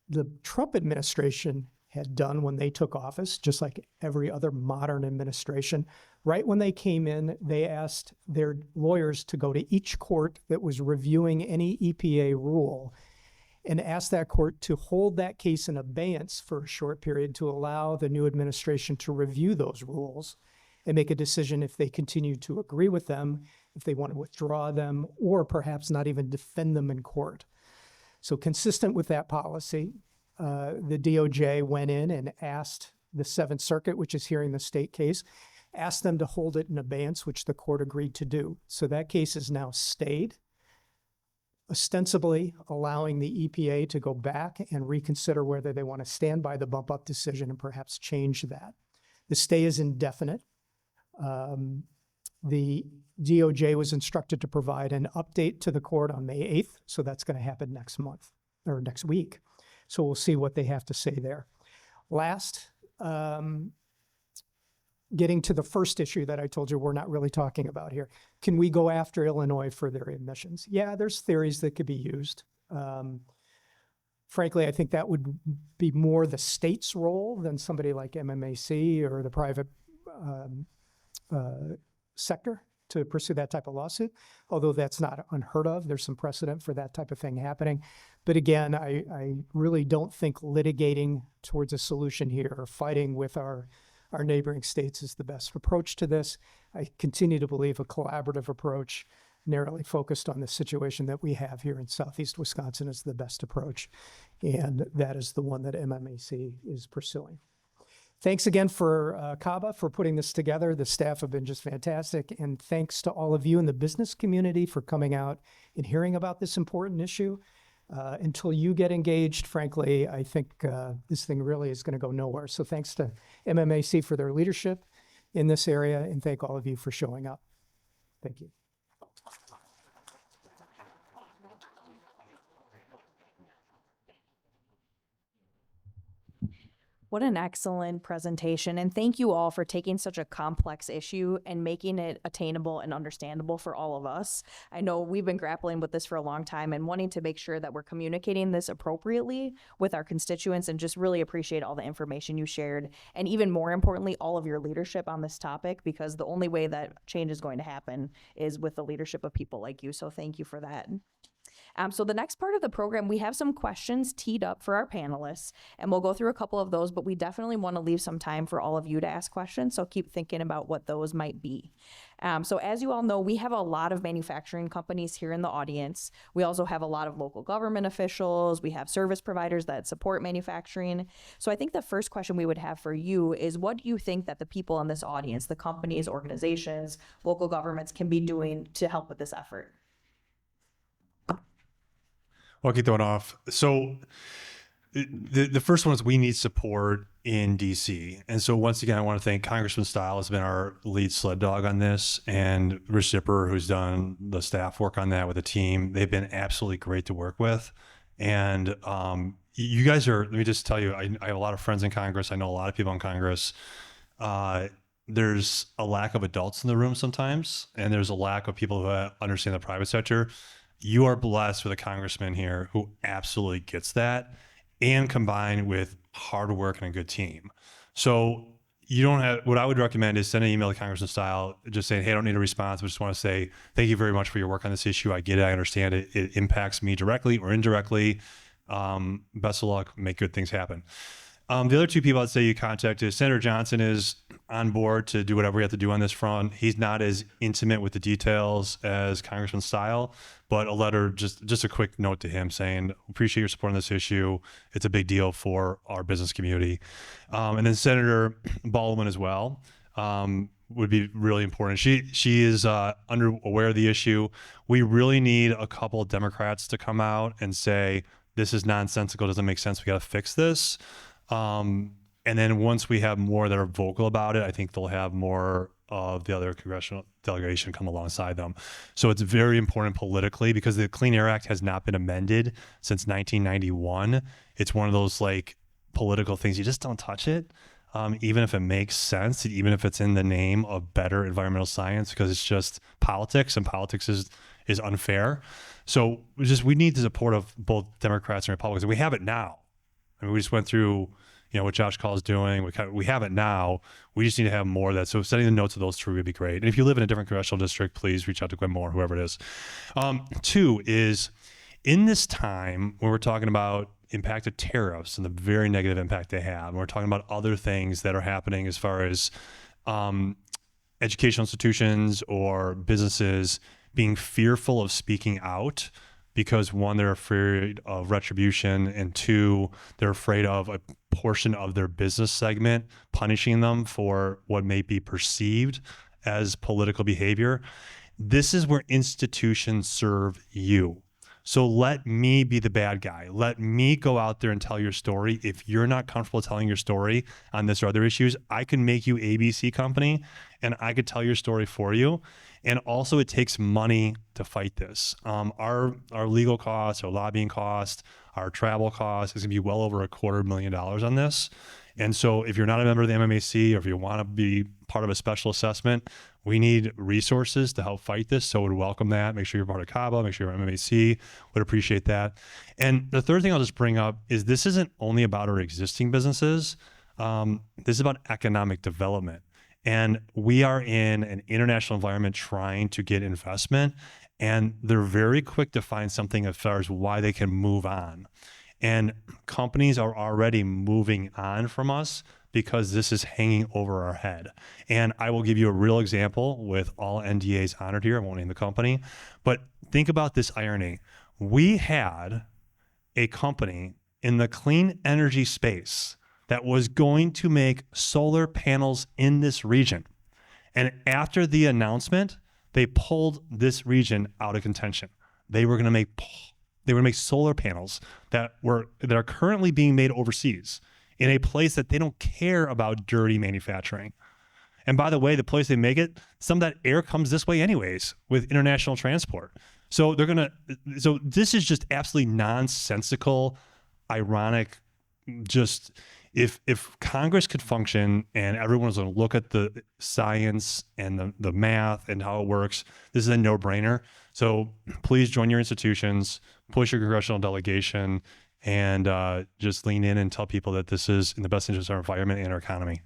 Speaker 5: the Trump administration had done when they took office, just like every other modern administration, right when they came in, they asked their lawyers to go to each court that was reviewing any EPA rule and ask that court to hold that case in abeyance for a short period to allow the new administration to review those rules and make a decision if they continue to agree with them, if they want to withdraw them, or perhaps not even defend them in court. So consistent with that policy, the DOJ went in and asked the Seventh Circuit, which is hearing the state case, asked them to hold it in abeyance, which the court agreed to do. So that case is now stayed, ostensibly allowing the EPA to go back and reconsider whether they want to stand by the bump up decision and perhaps change that. The stay is indefinite. The DOJ was instructed to provide an update to the court on May 8th. So that's going to happen next month or next week. So we'll see what they have to say there. Last, getting to the first issue that I told you we're not really talking about here. Can we go after Illinois for their emissions? Yeah, there's theories that could be used. Frankly, I think that would be more the state's role than somebody like MMAC or the private sector to pursue that type of lawsuit, although that's not unheard of. There's some precedent for that type of thing happening. But again, I really don't think litigating towards a solution here or fighting with our neighboring states is the best approach to this. I continue to believe a collaborative approach, narrowly focused on the situation that we have here in Southeast Wisconsin, is the best approach. And that is the one that MMAC is pursuing. Thanks again for KABA for putting this together. The staff have been just fantastic. And thanks to all of you in the business community for coming out and hearing about this important issue. Until you get engaged, frankly, I think this thing really is going to go nowhere. So thanks to MMAC for their leadership in this area, and thank all of you for showing up. Thank you.
Speaker 1: What an excellent presentation. And thank you all for taking such a complex issue and making it attainable and understandable for all of us. I know we've been grappling with this for a long time and wanting to make sure that we're communicating this appropriately with our constituents, and just really appreciate all the information you shared. And even more importantly, all of your leadership on this topic, because the only way that change is going to happen is with the leadership of people like you. So thank you for that. So the next part of the program, we have some questions teed up for our panelists, and we'll go through a couple of those, but we definitely want to leave some time for all of you to ask questions, so keep thinking about what those might be. So as you all know, we have a lot of manufacturing companies here in the audience. We also have a lot of local government officials. We have service providers that support manufacturing. So I think the first question we would have for you is, what do you think that the people in this audience, the companies, organizations, local governments, can be doing to help with this effort?
Speaker 4: I'll get that off. So the first one is we need support in DC. And so once again, I want to thank Congressman Stiles has been our lead sled dog on this, and Rich Zipper, who's done the staff work on that with the team. They've been absolutely great to work with. And you guys are, let me just tell you, I have a lot of friends in Congress. I know a lot of people in Congress. There's a lack of adults in the room sometimes, and there's a lack of people who understand the private sector. You are blessed with a congressman here who absolutely gets that, and combined with hard work and a good team. So you don't have, what I would recommend is send an email to Congressman Stile, just saying, hey, I don't need a response, but just want to say, thank you very much for your work on this issue. I get it. I understand it. It impacts me directly or indirectly. Best of luck. Make good things happen. The other two people I'd say you contact is Senator Johnson is on board to do whatever we have to do on this front. He's not as intimate with the details as Congressman Stile, but a letter, just a quick note to him saying, appreciate your support on this issue. It's a big deal for our business community. And then Senator Baldwin as well would be really important. She is aware of the issue. We really need a couple of Democrats to come out and say, this is nonsensical, doesn't make sense, we got to fix this. And then once we have more that are vocal about it, I think they'll have more of the other congressional delegation come alongside them. So it's very important politically, because the Clean Air Act has not been amended since 1991. It's one of those like political things, you just don't touch it, even if it makes sense, even if it's in the name of better environmental science, because it's just politics, and politics is unfair. So we need the support of both Democrats and Republicans, and we have it now. I mean, we just went through, what Josh Call is doing. We have it now. We just need to have more of that. So sending the notes to those three would be great. And if you live in a different congressional district, please reach out to Gwen Moore, whoever it is. Two is, in this time when we're talking about impact of tariffs and the very negative impact they have, and we're talking about other things that are happening as far as educational institutions or businesses being fearful of speaking out, because one, they're afraid of retribution, and two, they're afraid of a portion of their business segment punishing them for what may be perceived as political behavior. This is where institutions serve you. So let me be the bad guy. Let me go out there and tell your story. If you're not comfortable telling your story on this or other issues, I can make you ABC company and I could tell your story for you. And also it takes money to fight this. Our legal costs, our lobbying costs, our travel costs is gonna be well over $250,000 on this. And so if you're not a member of the MMAC or if you want to be part of a special assessment, we need resources to help fight this. So we'd welcome that. Make sure you're part of KABA, make sure you're MMAC, would appreciate that. And the third thing I'll just bring up is this isn't only about our existing businesses. This is about economic development. And we are in an international environment trying to get investment, and they're very quick to find something as far as why they can move on. And companies are already moving on from us because this is hanging over our head. And I will give you a real example with all NDAs honored here. I won't name the company, but think about this irony. We had a company in the clean energy space that was going to make solar panels in this region. And after the announcement, they pulled this region out of contention. They were going to make solar panels that are currently being made overseas in a place that they don't care about dirty manufacturing. And by the way, the place they make it, some of that air comes this way anyways with international transport. So so this is just absolutely nonsensical, ironic. Just if Congress could function and everyone was going to look at the science and the math and how it works, this is a no-brainer. So please join your institutions, push your congressional delegation, and just lean in and tell people that this is in the best interest of our environment and our economy.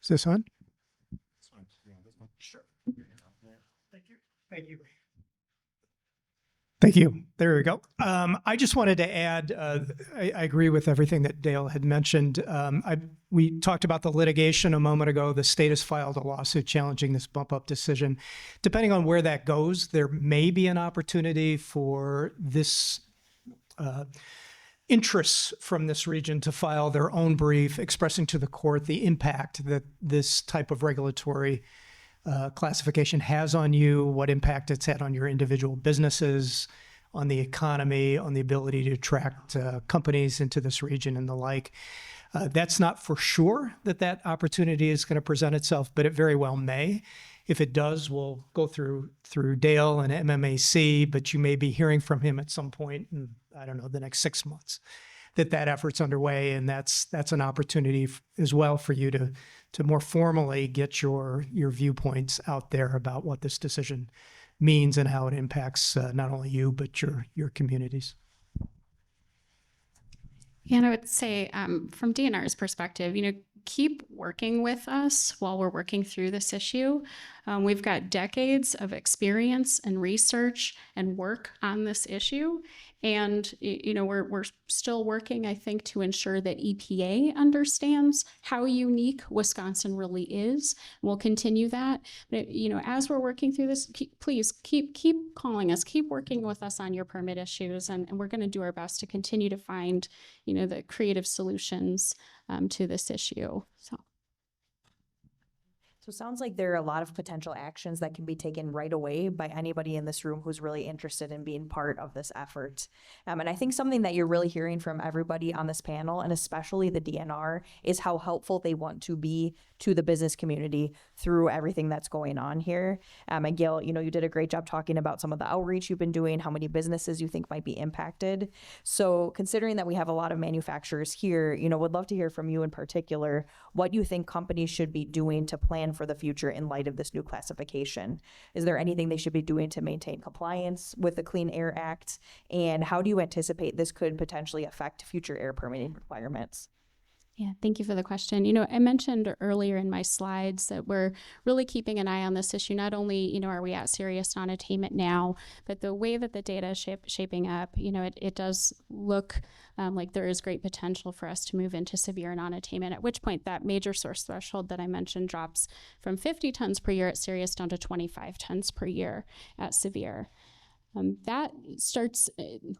Speaker 5: Is this on? Sure. Thank you. Thank you. Thank you. There we go. I just wanted to add, I agree with everything that Dale had mentioned. We talked about the litigation a moment ago. The state has filed a lawsuit challenging this bump up decision. Depending on where that goes, there may be an opportunity for this interests from this region to file their own brief expressing to the court the impact that this type of regulatory classification has on you, what impact it's had on your individual businesses, on the economy, on the ability to attract companies into this region and the like. That's not for sure that opportunity is going to present itself, but it very well may. If it does, we'll go through Dale and MMAC, but you may be hearing from him at some point in, I don't know, the next 6 months, that effort's underway. And that's an opportunity as well for you to more formally get your viewpoints out there about what this decision means and how it impacts not only you, but your communities.
Speaker 3: Yeah, and I would say from DNR's perspective, keep working with us while we're working through this issue. We've got decades of experience and research and work on this issue. And, we're still working, I think, to ensure that EPA understands how unique Wisconsin really is. We'll continue that. But, as we're working through this, please keep calling us, keep working with us on your permit issues. And we're going to do our best to continue to find, the creative solutions to this issue.
Speaker 1: So it sounds like there are a lot of potential actions that can be taken right away by anybody in this room who's really interested in being part of this effort. And I think something that you're really hearing from everybody on this panel, and especially the DNR, is how helpful they want to be to the business community through everything that's going on here. And Gail, you did a great job talking about some of the outreach you've been doing, how many businesses you think might be impacted. So considering that we have a lot of manufacturers here, would love to hear from you in particular, what you think companies should be doing to plan for the future in light of this new classification. Is there anything they should be doing to maintain compliance with the Clean Air Act? And how do you anticipate this could potentially affect future air permitting requirements?
Speaker 3: Yeah, thank you for the question. I mentioned earlier in my slides that we're really keeping an eye on this issue. Not only, are we at serious non-attainment now, but the way that the data is shaping up, it does look like there is great potential for us to move into severe non-attainment, at which point that major source threshold that I mentioned drops from 50 tons per year at serious down to 25 tons per year at severe. That starts,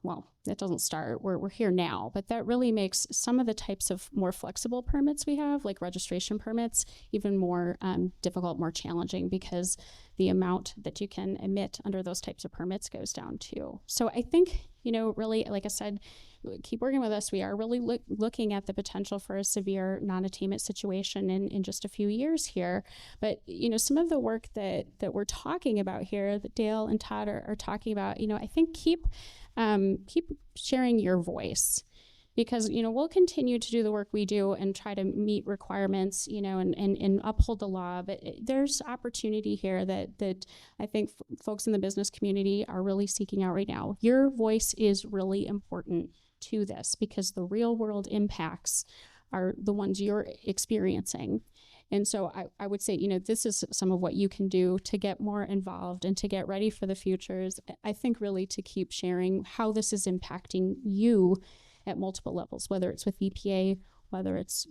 Speaker 3: well, that doesn't start, we're here now, but that really makes some of the types of more flexible permits we have, like registration permits, even more difficult, more challenging, because the amount that you can emit under those types of permits goes down too. So I think, really, like I said, keep working with us. We are really looking at the potential for a severe non-attainment situation in just a few years here. But, some of the work that we're talking about here, that Dale and Todd are talking about, I think keep sharing your voice. Because, we'll continue to do the work we do and try to meet requirements, and uphold the law. But there's opportunity here that I think folks in the business community are really seeking out right now. Your voice is really important to this, because the real world impacts are the ones you're experiencing. And so I would say, this is some of what you can do to get more involved and to get ready for the futures. I think really to keep sharing how this is impacting you at multiple levels, whether it's with EPA, whether it's,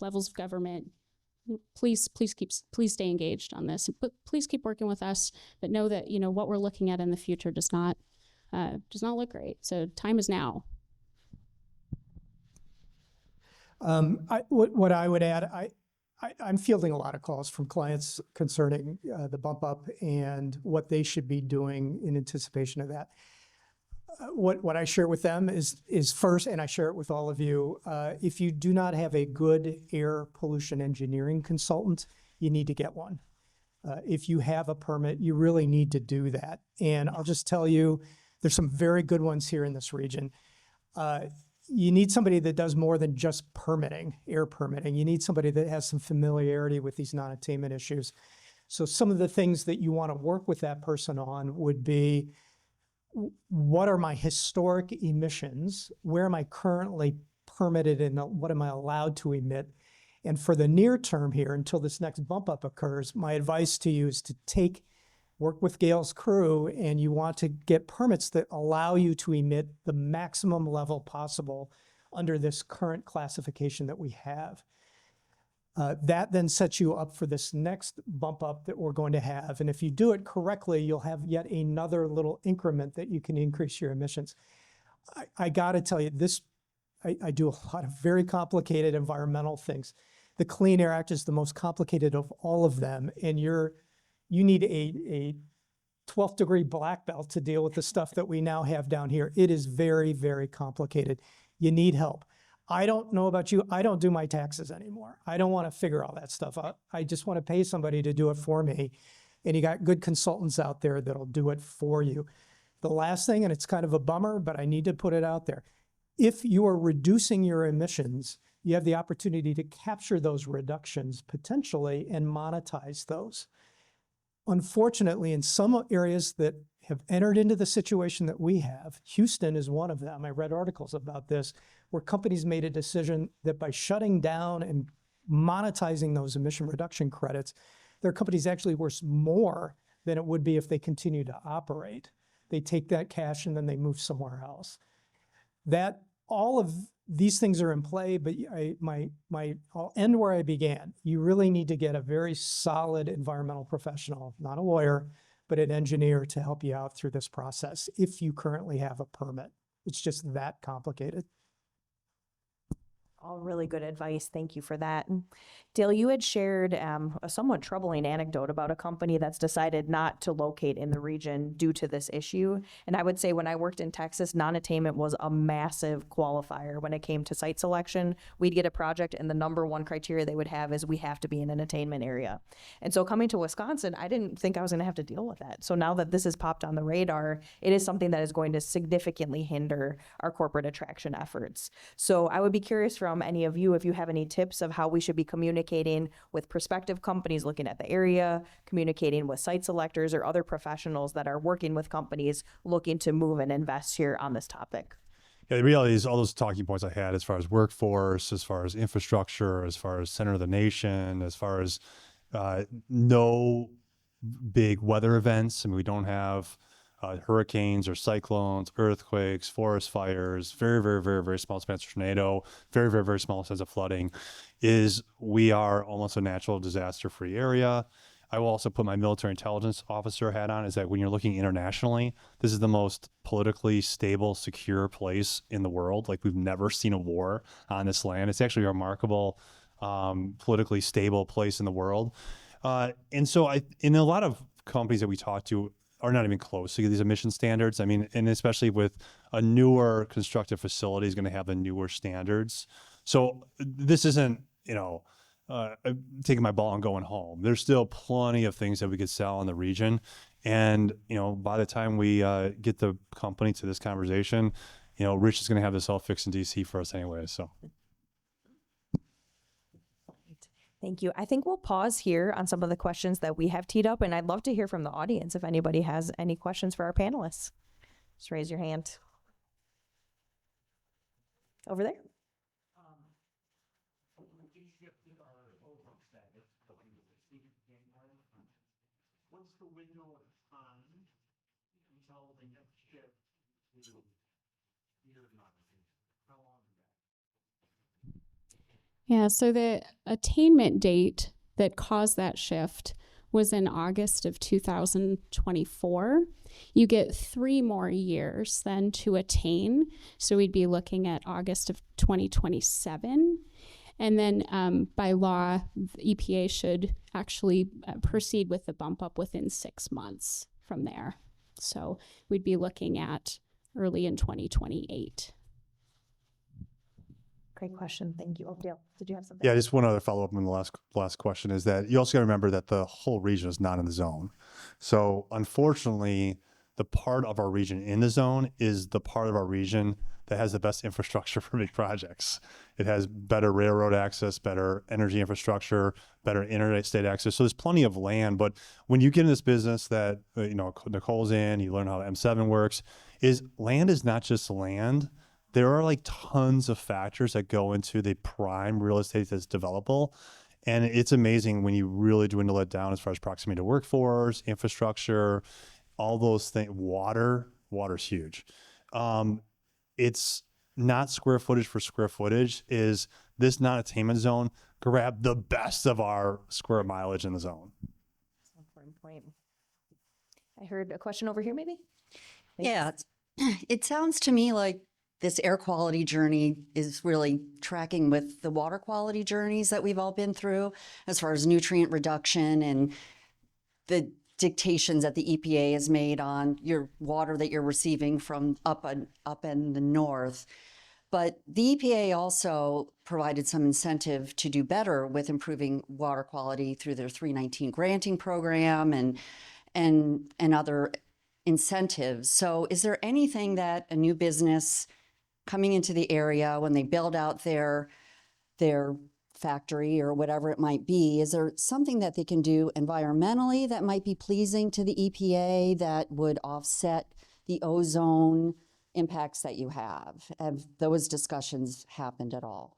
Speaker 3: levels of government. Please stay engaged on this, but please keep working with us, but know that, what we're looking at in the future does not look great. So time is now.
Speaker 5: What I would add, I'm fielding a lot of calls from clients concerning the bump up and what they should be doing in anticipation of that. What I share with them is first, and I share it with all of you, if you do not have a good air pollution engineering consultant, you need to get one. If you have a permit, you really need to do that. And I'll just tell you, there's some very good ones here in this region. You need somebody that does more than just permitting, air permitting. You need somebody that has some familiarity with these non-attainment issues. So some of the things that you want to work with that person on would be, what are my historic emissions? Where am I currently permitted, and what am I allowed to emit? And for the near term here, until this next bump up occurs, my advice to you is to work with Gail's crew, and you want to get permits that allow you to emit the maximum level possible under this current classification that we have. That then sets you up for this next bump up that we're going to have. And if you do it correctly, you'll have yet another little increment that you can increase your emissions. I got to tell you, I do a lot of very complicated environmental things. The Clean Air Act is the most complicated of all of them. And you need a 12th degree black belt to deal with the stuff that we now have down here. It is very, very complicated. You need help. I don't know about you. I don't do my taxes anymore. I don't want to figure all that stuff out. I just want to pay somebody to do it for me. And you got good consultants out there that'll do it for you. The last thing, and it's kind of a bummer, but I need to put it out there. If you are reducing your emissions, you have the opportunity to capture those reductions potentially and monetize those. Unfortunately, in some areas that have entered into the situation that we have, Houston is one of them. I read articles about this, where companies made a decision that by shutting down and monetizing those emission reduction credits, their company's actually worth more than it would be if they continue to operate. They take that cash and then they move somewhere else. All of these things are in play, but I'll end where I began. You really need to get a very solid environmental professional, not a lawyer, but an engineer to help you out through this process if you currently have a permit. It's just that complicated.
Speaker 1: All really good advice. Thank you for that. Dale, you had shared a somewhat troubling anecdote about a company that's decided not to locate in the region due to this issue. And I would say when I worked in Texas, non-attainment was a massive qualifier when it came to site selection. We'd get a project and the number one criteria they would have is we have to be in an attainment area. And so coming to Wisconsin, I didn't think I was going to have to deal with that. So now that this has popped on the radar, it is something that is going to significantly hinder our corporate attraction efforts. So I would be curious from any of you if you have any tips of how we should be communicating with prospective companies looking at the area, communicating with site selectors or other professionals that are working with companies looking to move and invest here on this topic.
Speaker 4: Yeah, the reality is all those talking points I had as far as workforce, as far as infrastructure, as far as center of the nation, as far as no big weather events. I mean, we don't have hurricanes or cyclones, earthquakes, forest fires, very, very, very, very small amounts of tornado, very, very, very small sense of flooding. We are almost a natural disaster-free area. I will also put my military intelligence officer hat on, is that when you're looking internationally, this is the most politically stable, secure place in the world. Like, we've never seen a war on this land. It's actually a remarkable, politically stable place in the world. And so in a lot of companies that we talk to are not even close to these emission standards. I mean, and especially with a newer constructed facility is going to have the newer standards. So this isn't, taking my ball and going home. There's still plenty of things that we could sell in the region. And, by the time we get the company to this conversation, Rich is going to have this all fixed in DC for us anyway. So.
Speaker 1: Thank you. I think we'll pause here on some of the questions that we have teed up, and I'd love to hear from the audience if anybody has any questions for our panelists. Just raise your hand. Over there.
Speaker 6: What's the window of time until the next shift is year of non-attainment? How long is that?
Speaker 3: Yeah, so the attainment date that caused that shift was in August of 2024. You get 3 more years then to attain. So we'd be looking at August of 2027. And then by law, the EPA should actually proceed with the bump up within 6 months from there. So we'd be looking at early in 2028.
Speaker 1: Great question. Thank you. Oh, Dale, did you have something?
Speaker 4: Yeah, just one other follow-up on the last question is that you also got to remember that the whole region is not in the zone. So unfortunately, the part of our region in the zone is the part of our region that has the best infrastructure for big projects. It has better railroad access, better energy infrastructure, better interstate access. So there's plenty of land. But when you get in this business that Nicole's in, you learn how the M7 works, is land is not just land. There are like tons of factors that go into the prime real estate that's developable. And it's amazing when you really dwindle it down as far as proximity to workforce, infrastructure, all those things. Water's huge. It's not square footage for square footage. Is this non-attainment zone grab the best of our square mileage in the zone?
Speaker 1: That's an important point. I heard a question over here, maybe?
Speaker 7: Yeah, it sounds to me like this air quality journey is really tracking with the water quality journeys that we've all been through as far as nutrient reduction and the dictations that the EPA has made on your water that you're receiving from up in the north. But the EPA also provided some incentive to do better with improving water quality through their 319 granting program and other incentives. So is there anything that a new business coming into the area, when they build out their factory or whatever it might be, is there something that they can do environmentally that might be pleasing to the EPA that would offset the ozone impacts that you have? Have those discussions happened at all?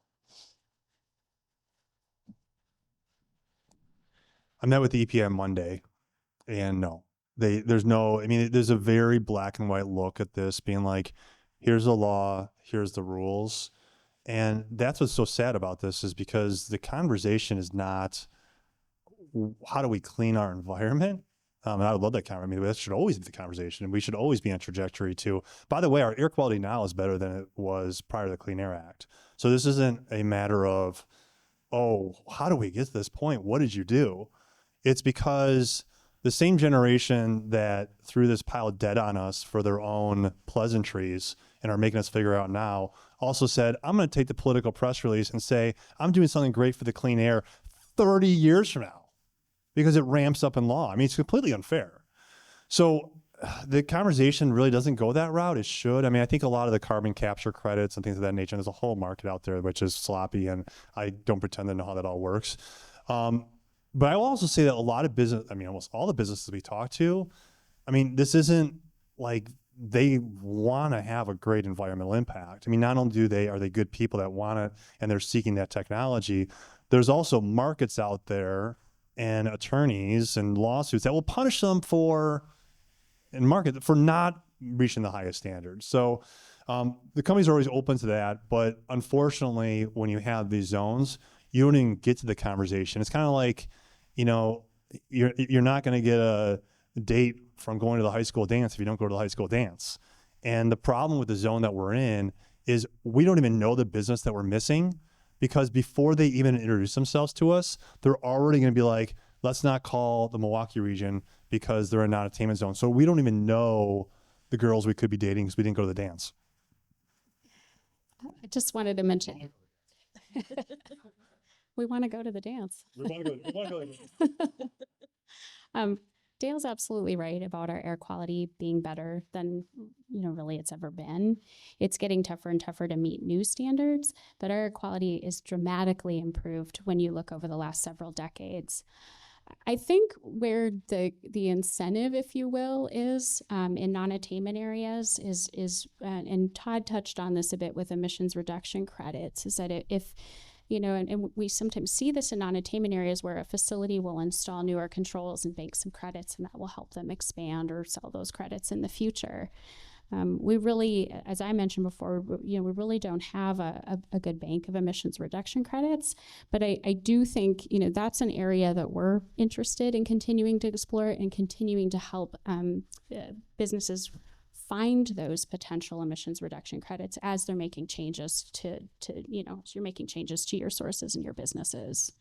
Speaker 4: I met with the EPA on Monday, and no, there's a very black and white look at this, being like, here's the law, here's the rules. And that's what's so sad about this, is because the conversation is not, how do we clean our environment? And I would love that conversation. I mean, that should always be the conversation. And we should always be on trajectory to, by the way, our air quality now is better than it was prior to the Clean Air Act. So this isn't a matter of, oh, how do we get to this point? What did you do? It's because the same generation that threw this pile of debt on us for their own pleasantries and are making us figure out now also said, I'm going to take the political press release and say, I'm doing something great for the clean air 30 years from now, because it ramps up in law. I mean, it's completely unfair. So the conversation really doesn't go that route. It should. I mean, I think a lot of the carbon capture credits and things of that nature, there's a whole market out there which is sloppy, and I don't pretend to know how that all works. But I will also say that a lot of business, I mean, almost all the businesses we talk to, I mean, this isn't like they want to have a great environmental impact. I mean, not only are they good people that want it and they're seeking that technology, there's also markets out there and attorneys and lawsuits that will punish them for not reaching the highest standards. So the companies are always open to that, but unfortunately, when you have these zones, you don't even get to the conversation. It's kind of like, you're not going to get a date from going to the high school dance if you don't go to the high school dance. And the problem with the zone that we're in is we don't even know the business that we're missing, because before they even introduce themselves to us, they're already going to be like, let's not call the Milwaukee region because they're a non-attainment zone. So we don't even know the girls we could be dating because we didn't go to the dance.
Speaker 3: I just wanted to mention. We want to go to the dance.
Speaker 4: We want to go.
Speaker 3: Dale's absolutely right about our air quality being better than, really it's ever been. It's getting tougher and tougher to meet new standards, but our air quality is dramatically improved when you look over the last several decades. I think where the incentive, if you will, is in non-attainment areas is and Todd touched on this a bit with emissions reduction credits, is that if and we sometimes see this in non-attainment areas where a facility will install newer controls and bank some credits, and that will help them expand or sell those credits in the future. We really, as I mentioned before, we really don't have a good bank of emissions reduction credits, but I do think, that's an area that we're interested in continuing to explore and continuing to help businesses find those potential emissions reduction credits as they're making changes to as you're making changes to your sources and your businesses.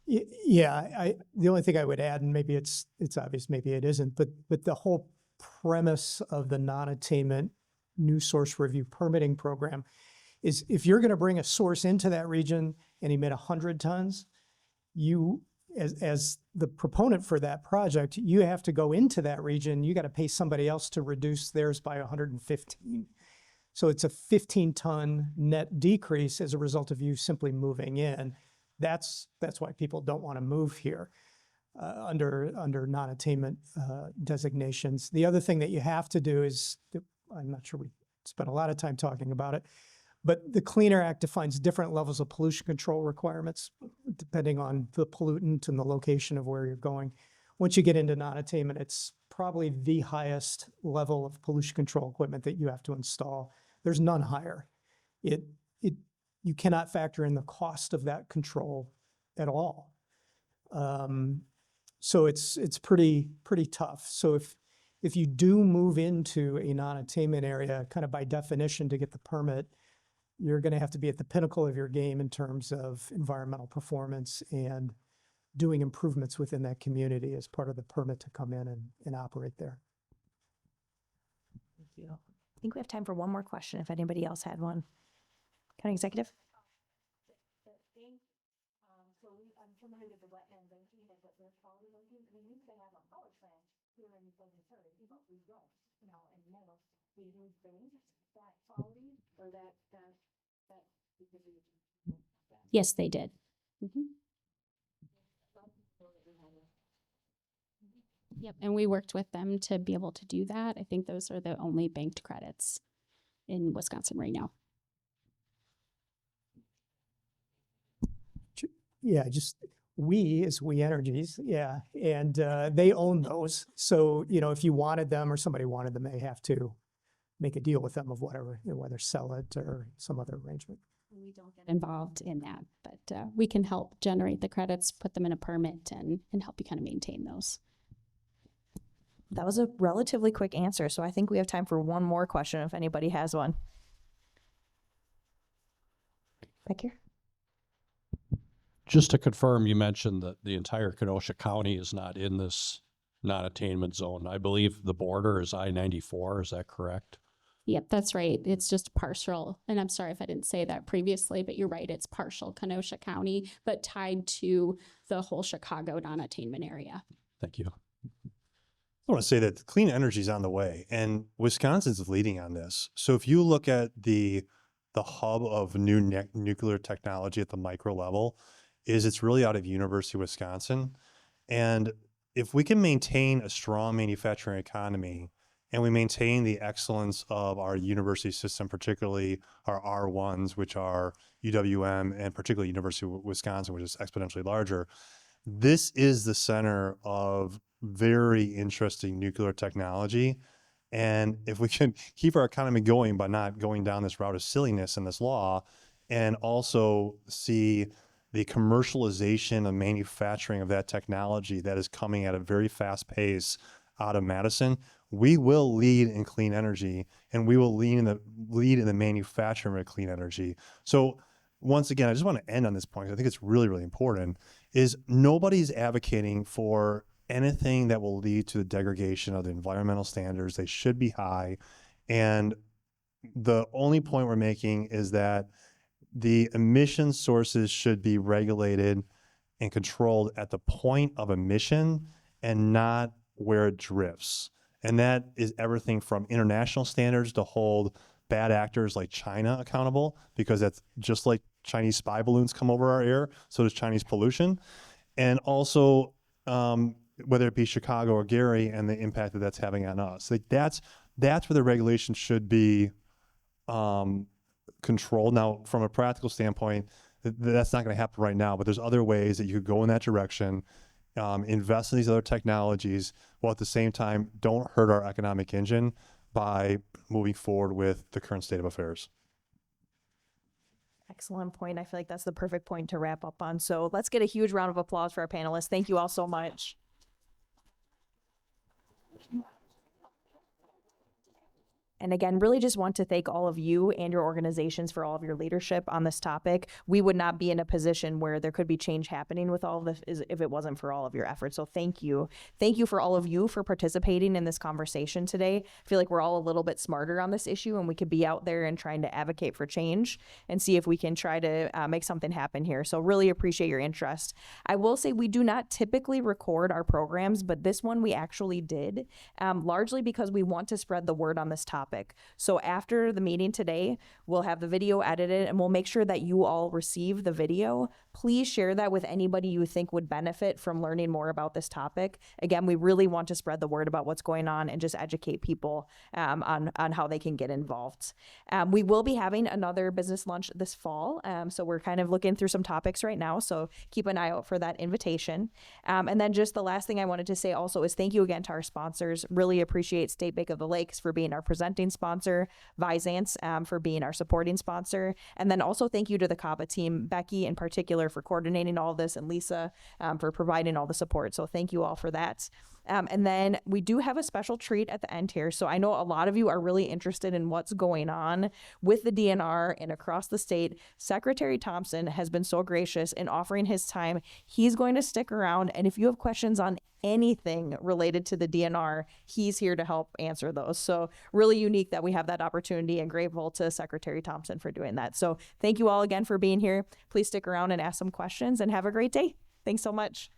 Speaker 5: Yeah, the only thing I would add, and maybe it's obvious, maybe it isn't, but the whole premise of the non-attainment new source review permitting program is if you're going to bring a source into that region and emit 100 tons, you, as the proponent for that project, you have to go into that region. You got to pay somebody else to reduce theirs by 115. So it's a 15-ton net decrease as a result of you simply moving in. That's why people don't want to move here under non-attainment designations. The other thing that you have to do is, I'm not sure we spent a lot of time talking about it, but the Clean Air Act defines different levels of pollution control requirements depending on the pollutant and the location of where you're going. Once you get into non-attainment, it's probably the highest level of pollution control equipment that you have to install. There's none higher. You cannot factor in the cost of that control at all. So it's pretty tough. So if you do move into a non-attainment area, kind of by definition to get the permit, you're going to have to be at the pinnacle of your game in terms of environmental performance and doing improvements within that community as part of the permit to come in and operate there.
Speaker 1: Thank you. I think we have time for one more question if anybody else had one. County Executive?
Speaker 8: I'm familiar with the wetlands and but there's quality looking. We used to have a power plant here in Pleasant Prairie, but we don't now anymore. We use that quality or that.
Speaker 3: Yes, they did. Mm-hmm. Yep, and we worked with them to be able to do that. I think those are the only banked credits in Wisconsin right now.
Speaker 5: Yeah, just we as We Energies, yeah, and they own those. So if you wanted them or somebody wanted them, they have to make a deal with them of whatever, whether sell it or some other arrangement.
Speaker 3: We don't get involved in that, but we can help generate the credits, put them in a permit, and help you kind of maintain those.
Speaker 1: That was a relatively quick answer, so I think we have time for one more question if anybody has one. Back here.
Speaker 9: Just to confirm, you mentioned that the entire Kenosha County is not in this non-attainment zone. I believe the border is I-94. Is that correct?
Speaker 3: Yep, that's right. It's just partial. And I'm sorry if I didn't say that previously, but you're right. It's partial Kenosha County, but tied to the whole Chicago non-attainment area.
Speaker 9: Thank you.
Speaker 4: I want to say that clean energy is on the way, and Wisconsin's leading on this. So if you look at the hub of new nuclear technology at the micro level, it's really out of University of Wisconsin. And if we can maintain a strong manufacturing economy and we maintain the excellence of our university system, particularly our R1s, which are UWM and particularly University of Wisconsin, which is exponentially larger, this is the center of very interesting nuclear technology. And if we can keep our economy going by not going down this route of silliness in this law, and also see the commercialization and manufacturing of that technology that is coming at a very fast pace out of Madison, we will lead in clean energy, and we will lead in the manufacturing of clean energy. So once again, I just want to end on this point. I think it's really, really important, is nobody's advocating for anything that will lead to the degradation of the environmental standards. They should be high. And the only point we're making is that the emission sources should be regulated and controlled at the point of emission and not where it drifts. And that is everything from international standards to hold bad actors like China accountable, because that's just like Chinese spy balloons come over our air, so does Chinese pollution. And also, whether it be Chicago or Gary and the impact that that's having on us. Like that's where the regulation should be controlled. Now, from a practical standpoint, that's not going to happen right now, but there's other ways that you could go in that direction, invest in these other technologies, while at the same time don't hurt our economic engine by moving forward with the current state of affairs.
Speaker 1: Excellent point. I feel like that's the perfect point to wrap up on. So let's get a huge round of applause for our panelists. Thank you all so much. And again, really just want to thank all of you and your organizations for all of your leadership on this topic. We would not be in a position where there could be change happening with all of this if it wasn't for all of your efforts. So thank you. Thank you for all of you for participating in this conversation today. I feel like we're all a little bit smarter on this issue, and we could be out there and trying to advocate for change and see if we can try to make something happen here. So really appreciate your interest. I will say we do not typically record our programs, but this one we actually did, largely because we want to spread the word on this topic. So after the meeting today, we'll have the video edited and we'll make sure that you all receive the video. Please share that with anybody you think would benefit from learning more about this topic. Again, we really want to spread the word about what's going on and just educate people on how they can get involved. We will be having another business lunch this fall. So we're kind of looking through some topics right now. So keep an eye out for that invitation. And then just the last thing I wanted to say also is thank you again to our sponsors. Really appreciate State Bank of the Lakes for being our presenting sponsor, Visance for being our supporting sponsor. And then also thank you to the KABA team, Becky in particular for coordinating all this, and Lisa for providing all the support. So thank you all for that. And then we do have a special treat at the end here. So I know a lot of you are really interested in what's going on with the DNR and across the state. Secretary Thompson has been so gracious in offering his time. He's going to stick around. And if you have questions on anything related to the DNR, he's here to help answer those. So really unique that we have that opportunity, and grateful to Secretary Thompson for doing that. So thank you all again for being here. Please stick around and ask some questions, and have a great day. Thanks so much.